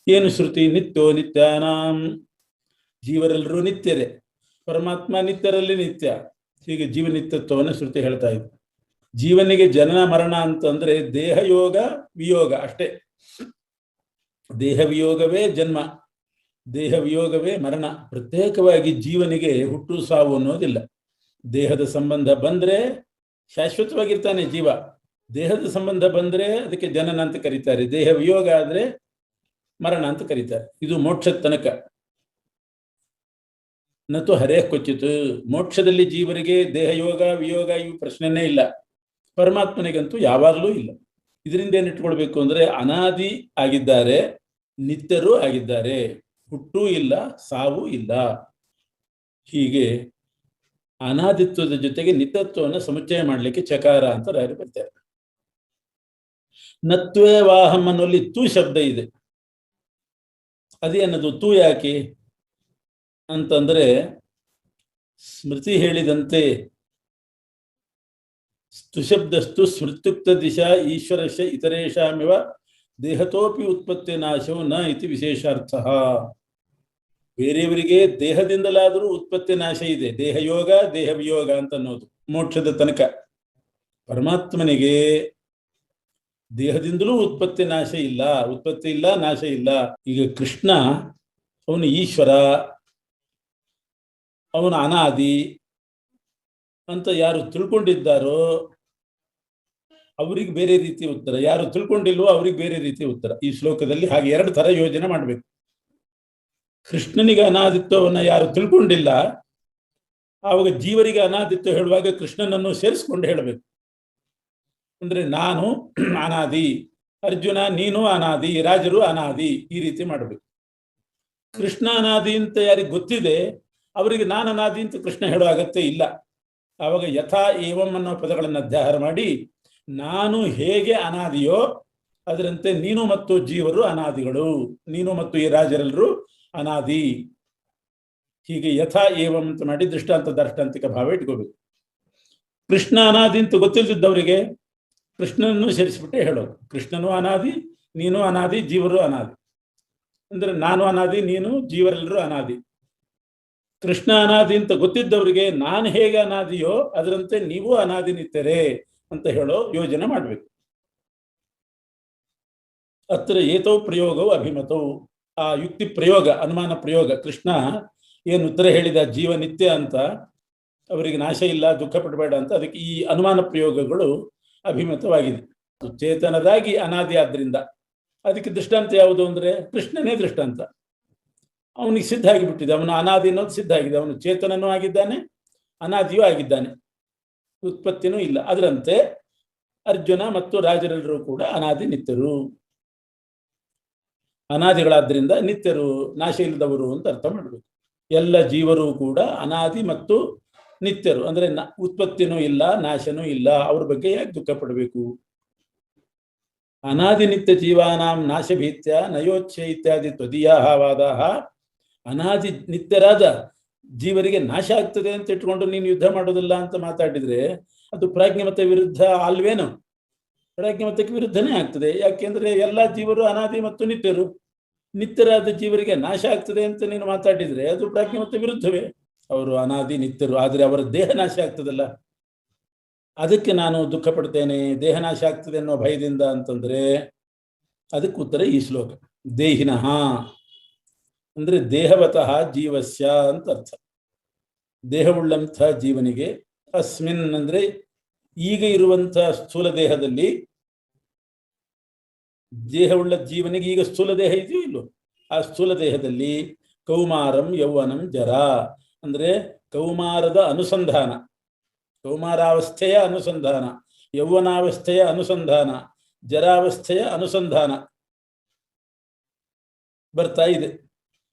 ಏನು ಶ್ರುತಿ? ನಿತ್ಯೋ ನಿತ್ಯಾನಾಂ. ಜೀವರೆಲ್ಲರೂ ನಿತ್ಯರೇ, ಪರಮಾತ್ಮ ನಿತ್ಯರಲ್ಲಿ ನಿತ್ಯ. ಹೀಗೆ ಜೀವನಿತ್ಯತ್ವವನ್ನು ಶ್ರುತಿ ಹೇಳ್ತಾ ಇದೆ. ಜೀವನಿಗೆ ಜನನ ಮರಣ ಅಂತಂದ್ರೆ ದೇಹ ಯೋಗ ವಿಯೋಗ ಅಷ್ಟೇ. ದೇಹ ವಿಯೋಗವೇ ಜನ್ಮ, ದೇಹ ವಿಯೋಗವೇ ಮರಣ. ಪ್ರತ್ಯೇಕವಾಗಿ ಜೀವನಿಗೆ ಹುಟ್ಟು ಸಾವು ಅನ್ನೋದಿಲ್ಲ. ದೇಹದ ಸಂಬಂಧ ಬಂದ್ರೆ ಶಾಶ್ವತವಾಗಿರ್ತಾನೆ ಜೀವ. ದೇಹದ ಸಂಬಂಧ ಬಂದ್ರೆ ಅದಕ್ಕೆ ಜನನ ಅಂತ ಕರೀತಾರೆ. ದೇಹ ವಿಯೋಗ ಆದ್ರೆ ಮರಣ ಅಂತ ಕರೀತಾರೆ. ಇದು ಮೋಕ್ಷದ ತನಕ. ನತು ಹರೇ ಕ್ವಚಿತ್. ಮೋಕ್ಷದಲ್ಲಿ ಜೀವರಿಗೆ ದೇಹ ಯೋಗ ವಿಯೋಗ ಇವು ಪ್ರಶ್ನೆನೇ ಇಲ್ಲ. ಪರಮಾತ್ಮನಿಗಂತೂ ಯಾವಾಗಲೂ ಇಲ್ಲ. ಇದರಿಂದ ಏನಿಟ್ಕೊಳ್ಬೇಕು ಅಂದ್ರೆ ಅನಾದಿ ಆಗಿದ್ದಾರೆ, ನಿತ್ಯರೂ ಆಗಿದ್ದಾರೆ, ಹುಟ್ಟೂ ಇಲ್ಲ, ಸಾವು ಇಲ್ಲ. ಹೀಗೆ ಅನಾದಿತ್ವದ ಜೊತೆಗೆ ನಿತ್ಯತ್ವವನ್ನು ಸಮುಚ್ಚಯ ಮಾಡಲಿಕ್ಕೆ ಚಕಾರ ಅಂತ ರಾಯರು ಬರ್ತಾರೆ. ನತ್ವೇ ವಾಹಂ ಅನ್ನೋಲ್ಲಿ ತೂ ಶಬ್ದ ಇದೆ. ಅದೇನದು ತೂ ಯಾಕೆ ಅಂತಂದ್ರೆ, ಸ್ಮೃತಿ ಹೇಳಿದಂತೆ ಸ್ತುಶಬ್ದಸ್ತು ಸ್ಮೃತ್ಯುಕ್ತ ದಿಶಾ ಈಶ್ವರಸ್ಯ ಇತರೇಷಾಮಿವ ದೇಹತೋಪಿ ಉತ್ಪತ್ತಿ ನಾಶವು ನ ಇತಿ ವಿಶೇಷಾರ್ಥ. ಬೇರೆಯವರಿಗೆ ದೇಹದಿಂದಲಾದರೂ ಉತ್ಪತ್ತಿ ನಾಶ ಇದೆ, ದೇಹ ಯೋಗ ದೇಹ ವಿಯೋಗ ಅಂತ ಅನ್ನೋದು ಮೋಕ್ಷದ ತನಕ. ಪರಮಾತ್ಮನಿಗೆ ದೇಹದಿಂದಲೂ ಉತ್ಪತ್ತಿ ನಾಶ ಇಲ್ಲ, ಉತ್ಪತ್ತಿ ಇಲ್ಲ, ನಾಶ ಇಲ್ಲ. ಈಗ ಕೃಷ್ಣ ಅವನು ಈಶ್ವರ, ಅವನು ಅನಾದಿ ಅಂತ ಯಾರು ತಿಳ್ಕೊಂಡಿದ್ದಾರೋ ಅವ್ರಿಗೆ ಬೇರೆ ರೀತಿ ಉತ್ತರ, ಯಾರು ತಿಳ್ಕೊಂಡಿಲ್ವೋ ಅವ್ರಿಗೆ ಬೇರೆ ರೀತಿ ಉತ್ತರ. ಈ ಶ್ಲೋಕದಲ್ಲಿ ಹಾಗೆ ಎರಡು ತರ ಯೋಜನೆ ಮಾಡಬೇಕು. ಕೃಷ್ಣನಿಗೆ ಅನಾದಿತ್ವವನ್ನು ಯಾರು ತಿಳ್ಕೊಂಡಿಲ್ಲ, ಆವಾಗ ಜೀವರಿಗೆ ಅನಾದಿತ್ವ ಹೇಳುವಾಗ ಕೃಷ್ಣನನ್ನು ಸೇರಿಸ್ಕೊಂಡು ಹೇಳಬೇಕು. ಅಂದ್ರೆ ನಾನು ಅನಾದಿ, ಅರ್ಜುನ ನೀನು ಅನಾದಿ, ರಾಜರು ಅನಾದಿ, ಈ ರೀತಿ ಮಾಡಬೇಕು. ಕೃಷ್ಣ ಅನಾದಿ ಅಂತ ಯಾರಿಗೆ ಗೊತ್ತಿದೆ ಅವರಿಗೆ ನಾನು ಅನಾದಿ ಅಂತ ಕೃಷ್ಣ ಹೇಳೋ ಅಗತ್ಯ ಇಲ್ಲ. ಆವಾಗ ಯಥಾ ಏವಂ ಅನ್ನೋ ಪದಗಳನ್ನು ಅಧ್ಯಾಹಾರ ಮಾಡಿ, ನಾನು ಹೇಗೆ ಅನಾದಿಯೋ ಅದರಂತೆ ನೀನು ಮತ್ತು ಜೀವರು ಅನಾದಿಗಳು, ನೀನು ಮತ್ತು ಈ ರಾಜರೆಲ್ಲರೂ ಅನಾದಿ. ಹೀಗೆ ಯಥಾ ಏವಂ ಅಂತ ಮಾಡಿ ದೃಷ್ಟಾಂತ ದಾರ್ಷ್ಟಾಂತಿಕ ಭಾವ ಇಟ್ಕೋಬೇಕು. ಕೃಷ್ಣ ಅನಾದಿ ಅಂತ ಗೊತ್ತಿಲ್ಲದಿದ್ದವರಿಗೆ ಕೃಷ್ಣನನ್ನು ಸೇರಿಸಿಬಿಟ್ಟೆ ಹೇಳೋದು. ಕೃಷ್ಣನು ಅನಾದಿ, ನೀನು ಅನಾದಿ, ಜೀವರು ಅನಾದಿ. ಅಂದ್ರೆ ನಾನು ಅನಾದಿ, ನೀನು ಜೀವರೆಲ್ಲರೂ ಅನಾದಿ. ಕೃಷ್ಣ ಅನಾದಿ ಅಂತ ಗೊತ್ತಿದ್ದವರಿಗೆ ನಾನು ಹೇಗೆ ಅನಾದಿಯೋ ಅದರಂತೆ ನೀವು ಅನಾದಿ ನಿತ್ಯರೇ ಅಂತ ಹೇಳೋ ಯೋಜನೆ ಮಾಡಬೇಕು. ಅತ್ರ ಏತೋ ಪ್ರಯೋಗವು ಅಭಿಮತವು. ಆ ಯುಕ್ತಿ ಪ್ರಯೋಗ, ಅನುಮಾನ ಪ್ರಯೋಗ. ಕೃಷ್ಣ ಏನು ಉತ್ತರ ಹೇಳಿದ ಜೀವ ನಿತ್ಯ ಅಂತ, ಅವರಿಗೆ ನಾಶ ಇಲ್ಲ, ದುಃಖ ಪಡಬೇಡ ಅಂತ, ಅದಕ್ಕೆ ಈ ಅನುಮಾನ ಪ್ರಯೋಗಗಳು ಅಭಿಮತವಾಗಿದೆ. ಚೇತನದಾಗಿ ಅನಾದಿ ಆದ್ರಿಂದ ಅದಕ್ಕೆ ದೃಷ್ಟಾಂತ ಯಾವುದು ಅಂದ್ರೆ ಕೃಷ್ಣನೇ ದೃಷ್ಟಾಂತ. ಅವನಿಗೆ ಸಿದ್ಧ ಆಗಿಬಿಟ್ಟಿದೆ, ಅವನು ಅನಾದಿ ಅನ್ನೋದು ಸಿದ್ಧ ಆಗಿದೆ. ಅವನು ಚೇತನನೂ ಆಗಿದ್ದಾನೆ, ಅನಾದಿಯೂ ಆಗಿದ್ದಾನೆ, ಉತ್ಪತ್ತಿನೂ ಇಲ್ಲ. ಅದರಂತೆ ಅರ್ಜುನ ಮತ್ತು ರಾಜರೆಲ್ಲರೂ ಕೂಡ ಅನಾದಿ ನಿತ್ಯರು, ಅನಾದಿಗಳಾದ್ರಿಂದ ನಿತ್ಯರು, ನಾಶ ಇಲ್ಲದವರು ಅಂತ ಅರ್ಥ ಮಾಡಬೇಕು. ಎಲ್ಲ ಜೀವರು ಕೂಡ ಅನಾದಿ ಮತ್ತು ನಿತ್ಯರು, ಅಂದ್ರೆ ಉತ್ಪತ್ತಿನೂ ಇಲ್ಲ, ನಾಶನೂ ಇಲ್ಲ. ಅವ್ರ ಬಗ್ಗೆ ಯಾಕೆ ದುಃಖ ಪಡಬೇಕು? ಅನಾದಿ ನಿತ್ಯ ಜೀವಾನಾಂ ನಾಶ ಭೀತ್ಯ ನಯೋಚ್ಛೆ ಇತ್ಯಾದಿ ತ್ವದೀಯಾಹ ವಾದಾಹ. ಅನಾದಿ ನಿತ್ಯರಾದ ಜೀವರಿಗೆ ನಾಶ ಆಗ್ತದೆ ಅಂತ ಇಟ್ಕೊಂಡು ನೀನು ಯುದ್ಧ ಮಾಡೋದಿಲ್ಲ ಅಂತ ಮಾತಾಡಿದ್ರೆ ಅದು ಪ್ರಾಜ್ಞಮತ ವಿರುದ್ಧ ಅಲ್ವೇನು? ಪ್ರಾಜ್ಞಮತಕ್ಕೆ ವಿರುದ್ಧನೇ ಆಗ್ತದೆ. ಯಾಕೆಂದ್ರೆ ಎಲ್ಲ ಜೀವರು ಅನಾದಿ ಮತ್ತು ನಿತ್ಯರು. ನಿತ್ಯರಾದ ಜೀವರಿಗೆ ನಾಶ ಆಗ್ತದೆ ಅಂತ ನೀನು ಮಾತಾಡಿದ್ರೆ ಅದು ಪ್ರಾಜ್ಞಮತ ವಿರುದ್ಧವೇ. ಅವರು ಅನಾದಿ ನಿತ್ಯರು. ಆದರೆ ಅವರ ದೇಹ ನಾಶ ಆಗ್ತದಲ್ಲ, ಅದಕ್ಕೆ ನಾನು ದುಃಖ ಪಡ್ತೇನೆ, ದೇಹ ನಾಶ ಆಗ್ತದೆ ಅನ್ನೋ ಭಯದಿಂದ ಅಂತಂದ್ರೆ ಅದಕ್ಕೆ ಉತ್ತರ ಈ ಶ್ಲೋಕ. ದೇಹಿನಃ ಅಂದ್ರೆ ದೇಹವತಃ ಜೀವಸ್ಯ ಅಂತ ಅರ್ಥ. ದೇಹವುಳ್ಳಂಥ ಜೀವನಿಗೆ, ಅಸ್ಮಿನ್ ಅಂದ್ರೆ ಈಗ ಇರುವಂಥ ಸ್ಥೂಲ ದೇಹದಲ್ಲಿ, ದೇಹವುಳ್ಳ ಜೀವನಿಗೆ ಈಗ ಸ್ಥೂಲ ದೇಹ ಇದೆಯೋ ಇಲ್ಲೋ, ಆ ಸ್ಥೂಲ ದೇಹದಲ್ಲಿ ಕೌಮಾರಂ ಯೌವನಂ ಜರ ಅಂದ್ರೆ ಕೌಮಾರದ ಅನುಸಂಧಾನ, ಕೌಮಾರಾವಸ್ಥೆಯ ಅನುಸಂಧಾನ, ಯೌವನಾವಸ್ಥೆಯ ಅನುಸಂಧಾನ, ಜರಾವಸ್ಥೆಯ ಅನುಸಂಧಾನ ಬರ್ತಾ ಇದೆ.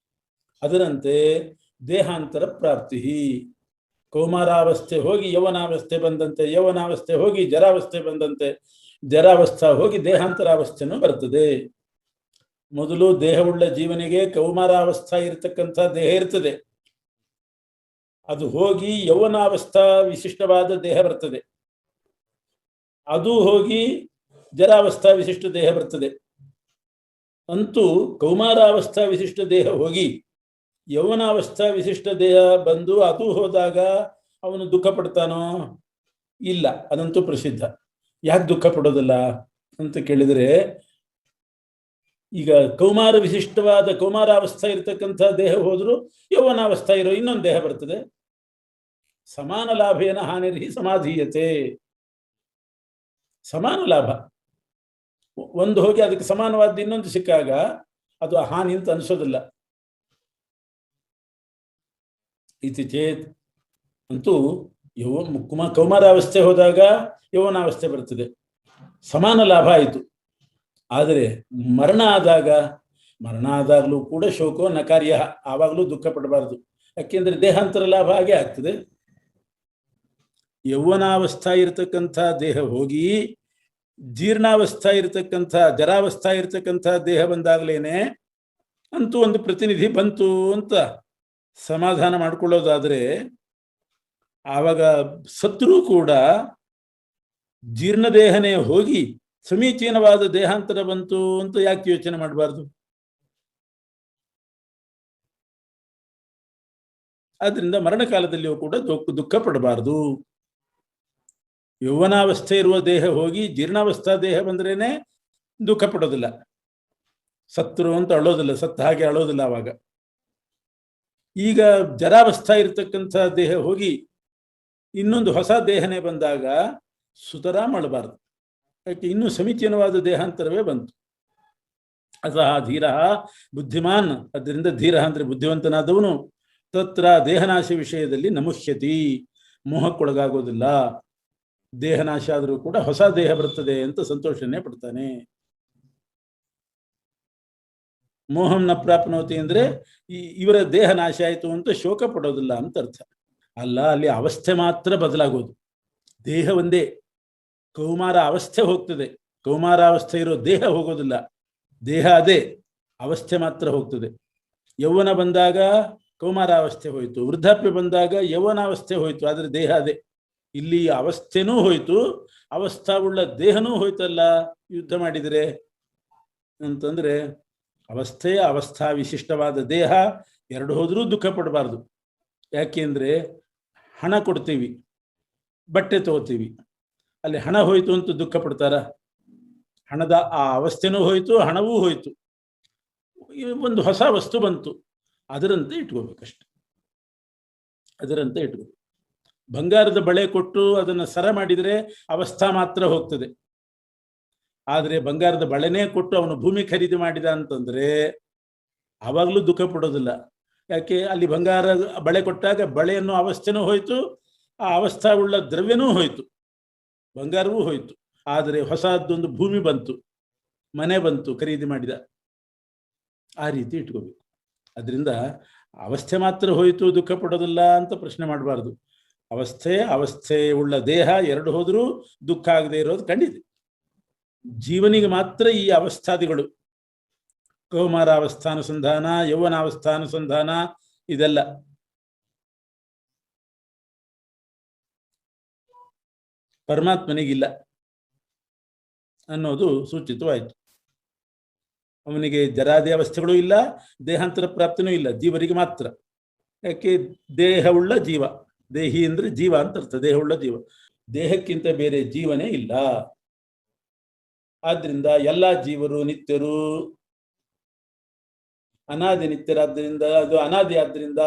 ಅದರಂತೆ ದೇಹಾಂತರ ಪ್ರಾಪ್ತಿ, ಕೌಮಾರಾವಸ್ಥೆ ಹೋಗಿ ಯೌವನಾವಸ್ಥೆ ಬಂದಂತೆ, ಯೌವನಾವಸ್ಥೆ ಹೋಗಿ ಜರಾವಸ್ಥೆ ಬಂದಂತೆ, ಜರಾವಸ್ಥೆ ಹೋಗಿ ದೇಹಾಂತರಾವಸ್ಥೆನೂ ಬರ್ತದೆ. ಮೊದಲು ದೇಹವುಳ್ಳ ಜೀವನಿಗೆ ಕೌಮಾರಾವಸ್ಥಾ ಇರತಕ್ಕಂಥ ದೇಹ ಇರ್ತದೆ, ಅದು ಹೋಗಿ ಯೌವನಾವಸ್ಥಾ ವಿಶಿಷ್ಟವಾದ ದೇಹ ಬರ್ತದೆ, ಅದು ಹೋಗಿ ಜರಾವಸ್ಥಾ ವಿಶಿಷ್ಟ ದೇಹ ಬರ್ತದೆ. ಅಂತೂ ಕೌಮಾರಾವಸ್ಥಾ ವಿಶಿಷ್ಟ ದೇಹ ಹೋಗಿ ಯೌವನಾವಸ್ಥಾ ವಿಶಿಷ್ಟ ದೇಹ ಬಂದು ಅದು ಹೋದಾಗ ಅವನು ದುಃಖ ಪಡ್ತಾನೋ? ಇಲ್ಲ, ಅದಂತೂ ಪ್ರಸಿದ್ಧ. ಯಾಕೆ ದುಃಖ ಪಡೋದಿಲ್ಲ ಅಂತ ಕೇಳಿದರೆ, ಈಗ ಕೌಮಾರ ವಿಶಿಷ್ಟವಾದ ಕೌಮಾರಾವಸ್ಥಾ ಇರತಕ್ಕಂಥ ದೇಹ ಹೋದ್ರು ಯೌವನಾವಸ್ಥಾ ಇರೋ ಇನ್ನೊಂದು ದೇಹ ಬರ್ತದೆ. ಸಮಾನ ಲಾಭೇನ ಹಾನಿರ್ಹಿ ಸಮಾಧೀಯತೆ, ಸಮಾನ ಲಾಭ. ಒಂದು ಹೋಗಿ ಅದಕ್ಕೆ ಸಮಾನವಾದ ಇನ್ನೊಂದು ಸಿಕ್ಕಾಗ ಅದು ಹಾನಿ ಅಂತ ಅನಿಸೋದಿಲ್ಲ. ಇತಿ ಚೇತ್ ಅಂತೂ ಕೌಮಾರಾವಸ್ಥೆ ಹೋದಾಗ ಯೌವನಾವಸ್ಥೆ ಬರ್ತದೆ, ಸಮಾನ ಲಾಭ ಆಯಿತು. ಆದರೆ ಮರಣ ಆದಾಗಲೂ ಕೂಡ ಶೋಕೋ ನಕಾರ್ಯ, ಆವಾಗಲೂ ದುಃಖ ಪಡಬಾರದು. ಯಾಕೆಂದ್ರೆ ದೇಹಾಂತರ ಲಾಭ ಹಾಗೆ ಆಗ್ತದೆ. ಯೌವನಾವಸ್ಥಾ ಇರತಕ್ಕಂಥ ದೇಹ ಹೋಗಿ ಜೀರ್ಣಾವಸ್ಥಾ ಇರತಕ್ಕಂಥ, ಜರಾವಸ್ಥಾ ಇರತಕ್ಕಂಥ ದೇಹ ಬಂದಾಗಲೇನೆ ಅಂತೂ ಒಂದು ಪ್ರತಿನಿಧಿ ಬಂತು ಅಂತ ಸಮಾಧಾನ ಮಾಡಿಕೊಳ್ಳೋದಾದ್ರೆ, ಆವಾಗ ಸತ್ರೂ ಕೂಡ ಜೀರ್ಣದೇಹನೇ ಹೋಗಿ ಸಮೀಚೀನವಾದ ದೇಹಾಂತರ ಬಂತು ಅಂತ ಯಾಕೆ ಯೋಚನೆ ಮಾಡಬಾರ್ದು? ಆದ್ರಿಂದ ಮರಣಕಾಲದಲ್ಲಿಯೂ ಕೂಡ ದುಃಖ ಪಡಬಾರದು. ಯೌವನಾವಸ್ಥೆ ಇರುವ ದೇಹ ಹೋಗಿ ಜೀರ್ಣಾವಸ್ಥಾ ದೇಹ ಬಂದ್ರೇನೆ ದುಃಖ ಪಡೋದಿಲ್ಲ, ಸತ್ರು ಅಂತ ಅಳೋದಿಲ್ಲ, ಸತ್ತ ಹಾಗೆ ಅಳೋದಿಲ್ಲ. ಆವಾಗ ಈಗ ಜರಾವಸ್ಥಾ ಇರತಕ್ಕಂಥ ದೇಹ ಹೋಗಿ ಇನ್ನೊಂದು ಹೊಸ ದೇಹನೇ ಬಂದಾಗ ಸುತರಾಮ್ ಅಳಬಾರದು. ಯಾಕೆ? ಇನ್ನೂ ಸಮೀಚೀನವಾದ ದೇಹಾಂತರವೇ ಬಂತು. ಅಸಹ ಧೀರ ಬುದ್ಧಿಮಾನ್, ಅದರಿಂದ ಧೀರ ಅಂದ್ರೆ ಬುದ್ಧಿವಂತನಾದವನು, ತತ್ರ ದೇಹನಾಶ ವಿಷಯದಲ್ಲಿ ನಮುಷ್ಯತಿ, ಮೋಹಕ್ಕೊಳಗಾಗೋದಿಲ್ಲ. ದೇಹನಾಶ ಆದರೂ ಕೂಡ ಹೊಸ ದೇಹ ಬರ್ತದೆ ಅಂತ ಸಂತೋಷನೇ ಪಡ್ತಾನೆ. ಮೋಹಂ ನ ಪ್ರಾಪ್ನೋತಿ ಅಂದ್ರೆ ಇವರ ದೇಹ ನಾಶ ಆಯಿತು ಅಂತ ಶೋಕ ಪಡೋದಿಲ್ಲ ಅಂತ ಅರ್ಥ ಅಲ್ಲ. ಅಲ್ಲಿ ಅವಸ್ಥೆ ಮಾತ್ರ ಬದಲಾಗೋದು, ದೇಹ ಒಂದೇ. ಕೌಮಾರ ಅವಸ್ಥೆ ಹೋಗ್ತದೆ, ಕೌಮಾರಾವಸ್ಥೆ ಇರೋ ದೇಹ ಹೋಗೋದಿಲ್ಲ. ದೇಹ ಅದೇ, ಅವಸ್ಥೆ ಮಾತ್ರ ಹೋಗ್ತದೆ. ಯೌವನ ಬಂದಾಗ ಕೌಮಾರಾವಸ್ಥೆ ಹೋಯಿತು, ವೃದ್ಧಾಪ್ಯ ಬಂದಾಗ ಯೌವನಾವಸ್ಥೆ ಹೋಯಿತು, ಆದರೆ ದೇಹ ಅದೇ. ಇಲ್ಲಿ ಅವಸ್ಥೆನೂ ಹೋಯ್ತು, ಅವಸ್ಥಾವುಳ್ಳ ದೇಹನೂ ಹೋಯ್ತಲ್ಲ ಯುದ್ಧ ಮಾಡಿದರೆ ಅಂತಂದ್ರೆ. ಅವಸ್ಥಾ ವಿಶಿಷ್ಟವಾದ ದೇಹ ಎರಡು ಹೋದ್ರೂ ದುಃಖ ಪಡಬಾರ್ದು. ಯಾಕೆಂದ್ರೆ ಹಣ ಕೊಡ್ತೀವಿ, ಬಟ್ಟೆ ತಗೋತೀವಿ, ಅಲ್ಲಿ ಹಣ ಹೋಯ್ತು ಅಂತ ದುಃಖ ಪಡ್ತಾರ? ಹಣದ ಆ ಅವಸ್ಥೆನೂ ಹೋಯ್ತು, ಹಣವೂ ಹೋಯ್ತು, ಒಂದು ಹೊಸ ವಸ್ತು ಬಂತು, ಅದರಂತೆ ಇಟ್ಕೋಬೇಕಷ್ಟೆ, ಅದರಂತೆ ಇಟ್ಕೋಬೇಕು. ಬಂಗಾರದ ಬಳೆ ಕೊಟ್ಟು ಅದನ್ನು ಸರ ಮಾಡಿದರೆ ಅವಸ್ಥಾ ಮಾತ್ರ ಹೋಗ್ತದೆ. ಆದರೆ ಬಂಗಾರದ ಬಳೆನೇ ಕೊಟ್ಟು ಅವನು ಭೂಮಿ ಖರೀದಿ ಮಾಡಿದ ಅಂತಂದ್ರೆ ಆವಾಗಲೂ ದುಃಖ ಪಡೋದಿಲ್ಲ. ಯಾಕೆ? ಅಲ್ಲಿ ಬಂಗಾರ ಬಳೆ ಕೊಟ್ಟಾಗ ಬಳೆಯನ್ನು ಅವಸ್ಥೆನೂ ಹೋಯ್ತು, ಆ ಅವಸ್ಥಾ ಉಳ್ಳ ದ್ರವ್ಯನೂ ಹೋಯ್ತು, ಬಂಗಾರವೂ ಹೋಯ್ತು. ಆದರೆ ಹೊಸದೊಂದು ಭೂಮಿ ಬಂತು, ಮನೆ ಬಂತು, ಖರೀದಿ ಮಾಡಿದ. ಆ ರೀತಿ ಇಟ್ಕೋಬೇಕು. ಅದರಿಂದ ಅವಸ್ಥೆ ಮಾತ್ರ ಹೋಯ್ತು ದುಃಖ ಪಡೋದಿಲ್ಲ ಅಂತ ಪ್ರಶ್ನೆ ಮಾಡಬಾರ್ದು. ಅವಸ್ಥೆ ಉಳ್ಳ ದೇಹ ಎರಡು ಹೋದರೂ ದುಃಖ ಆಗದೆ ಇರೋದು ಖಂಡಿತ. ಜೀವನಿಗೆ ಮಾತ್ರ ಈ ಅವಸ್ಥಾದಿಗಳು, ಕೌಮಾರಾವಸ್ಥಾನುಸಂಧಾನ, ಯೌವನಾವಸ್ಥಾನುಸಂಧಾನ, ಇದೆಲ್ಲ ಪರಮಾತ್ಮನಿಗಿಲ್ಲ ಅನ್ನೋದು ಸೂಚಿತವಾಯಿತು. ಅವನಿಗೆ ಜರಾದಿ ಅವಸ್ಥೆಗಳು ಇಲ್ಲ, ದೇಹಾಂತರ ಪ್ರಾಪ್ತಿನೂ ಇಲ್ಲ, ಜೀವರಿಗೆ ಮಾತ್ರ. ಯಾಕೆ ದೇಹವುಳ್ಳ ಜೀವ, ದೇಹಿ ಅಂದ್ರೆ ಜೀವ ಅಂತ ಅರ್ಥ, ದೇಹವುಳ್ಳ ಜೀವ, ದೇಹಕ್ಕಿಂತ ಬೇರೆ ಜೀವನೇ ಇಲ್ಲ. ಆದ್ರಿಂದ ಎಲ್ಲ ಜೀವರು ನಿತ್ಯರು, ಅನಾದಿ ನಿತ್ಯರಾದ್ರಿಂದ ಅದು ಅನಾದಿ ಆದ್ರಿಂದ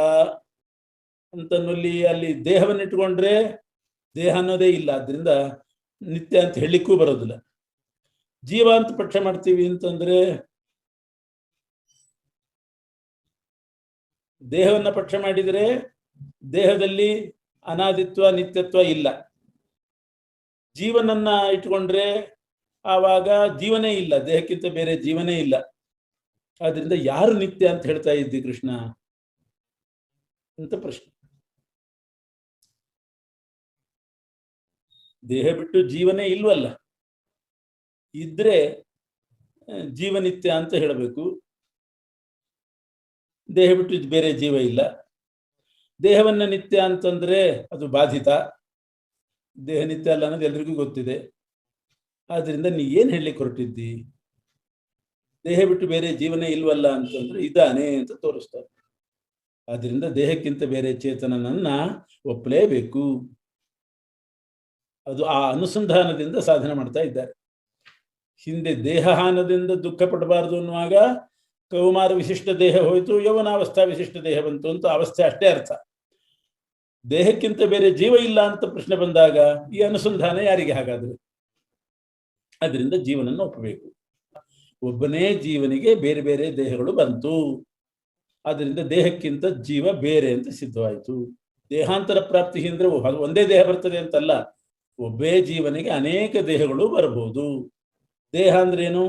ಅಂತನಲ್ಲಿ ಅಲ್ಲಿ ದೇಹವನ್ನು ಇಟ್ಕೊಂಡ್ರೆ ದೇಹ ಅನ್ನೋದೇ ಇಲ್ಲ, ಆದ್ರಿಂದ ನಿತ್ಯ ಅಂತ ಹೇಳಲಿಕ್ಕೂ ಬರೋದಿಲ್ಲ. ಜೀವ ಅಂತ ಪಕ್ಷ ಮಾಡ್ತೀವಿ ಅಂತಂದ್ರೆ ದೇಹವನ್ನ ಪಕ್ಷ ಮಾಡಿದರೆ ದೇಹದಲ್ಲಿ ಅನಾದಿತ್ವ ನಿತ್ಯತ್ವ ಇಲ್ಲ. ಜೀವನನ್ನ ಇಟ್ಕೊಂಡ್ರೆ ಆವಾಗ ಜೀವನೇ ಇಲ್ಲ, ದೇಹಕ್ಕಿಂತ ಬೇರೆ ಜೀವನೇ ಇಲ್ಲ. ಆದ್ರಿಂದ ಯಾರು ನಿತ್ಯ ಅಂತ ಹೇಳ್ತಾ ಇದ್ದಿ ಕೃಷ್ಣ ಅಂತ ಪ್ರಶ್ನೆ. ದೇಹ ಬಿಟ್ಟು ಜೀವನೇ ಇಲ್ವಲ್ಲ, ಇದ್ರೆ ಜೀವನಿತ್ಯ ಅಂತ ಹೇಳಬೇಕು. ದೇಹ ಬಿಟ್ಟು ಬೇರೆ ಜೀವ ಇಲ್ಲ. ದೇಹವನ್ನ ನಿತ್ಯ ಅಂತಂದ್ರೆ ಅದು ಬಾಧಿತ, ದೇಹ ನಿತ್ಯ ಅಲ್ಲ ಅನ್ನೋದು ಎಲ್ರಿಗೂ ಗೊತ್ತಿದೆ. ಆದ್ರಿಂದ ನೀ ಏನ್ ಹೇಳಲಿಕ್ಕೆ ಹೊರಟಿದ್ದಿ? ದೇಹ ಬಿಟ್ಟು ಬೇರೆ ಜೀವನೇ ಇಲ್ವಲ್ಲ ಅಂತಂದ್ರೆ ಇದ್ದಾನೆ ಅಂತ ತೋರಿಸ್ತಾರೆ. ಆದ್ರಿಂದ ದೇಹಕ್ಕಿಂತ ಬೇರೆ ಚೇತನನನ್ನ ಒಪ್ಪಲೇಬೇಕು. ಅದು ಆ ಅನುಸಂಧಾನದಿಂದ ಸಾಧನೆ ಮಾಡ್ತಾ ಇದ್ದಾರೆ. ಹಿಂದೆ ದೇಹ ಹಾನದಿಂದ ದುಃಖ ಪಡಬಾರದು ಅನ್ನುವಾಗ ಕೌಮಾರ ವಿಶಿಷ್ಟ ದೇಹ ಹೋಯಿತು, ಯೌವನಾವಸ್ಥಾ ವಿಶಿಷ್ಟ ದೇಹ ಬಂತು ಅಂತ ಅವಸ್ಥೆ ಅಷ್ಟೇ ಅರ್ಥ. ದೇಹಕ್ಕಿಂತ ಬೇರೆ ಜೀವ ಇಲ್ಲ ಅಂತ ಪ್ರಶ್ನೆ ಬಂದಾಗ ಈ ಅನುಸಂಧಾನ ಯಾರಿಗೆ ಹಾಗಾದ್ರೆ? ಅದರಿಂದ ಜೀವನನ್ನು ಒಪ್ಪಬೇಕು. ಒಬ್ಬನೇ ಜೀವನಿಗೆ ಬೇರೆ ಬೇರೆ ದೇಹಗಳು ಬಂತು, ಅದರಿಂದ ದೇಹಕ್ಕಿಂತ ಜೀವ ಬೇರೆ ಅಂತ ಸಿದ್ಧವಾಯಿತು. ದೇಹಾಂತರ ಪ್ರಾಪ್ತಿ ಅಂದ್ರೆ ಒಂದೇ ದೇಹ ಬರ್ತದೆ ಅಂತಲ್ಲ, ಒಬ್ಬೇ ಜೀವನಿಗೆ ಅನೇಕ ದೇಹಗಳು ಬರಬಹುದು. ದೇಹ ಅಂದ್ರೇನು?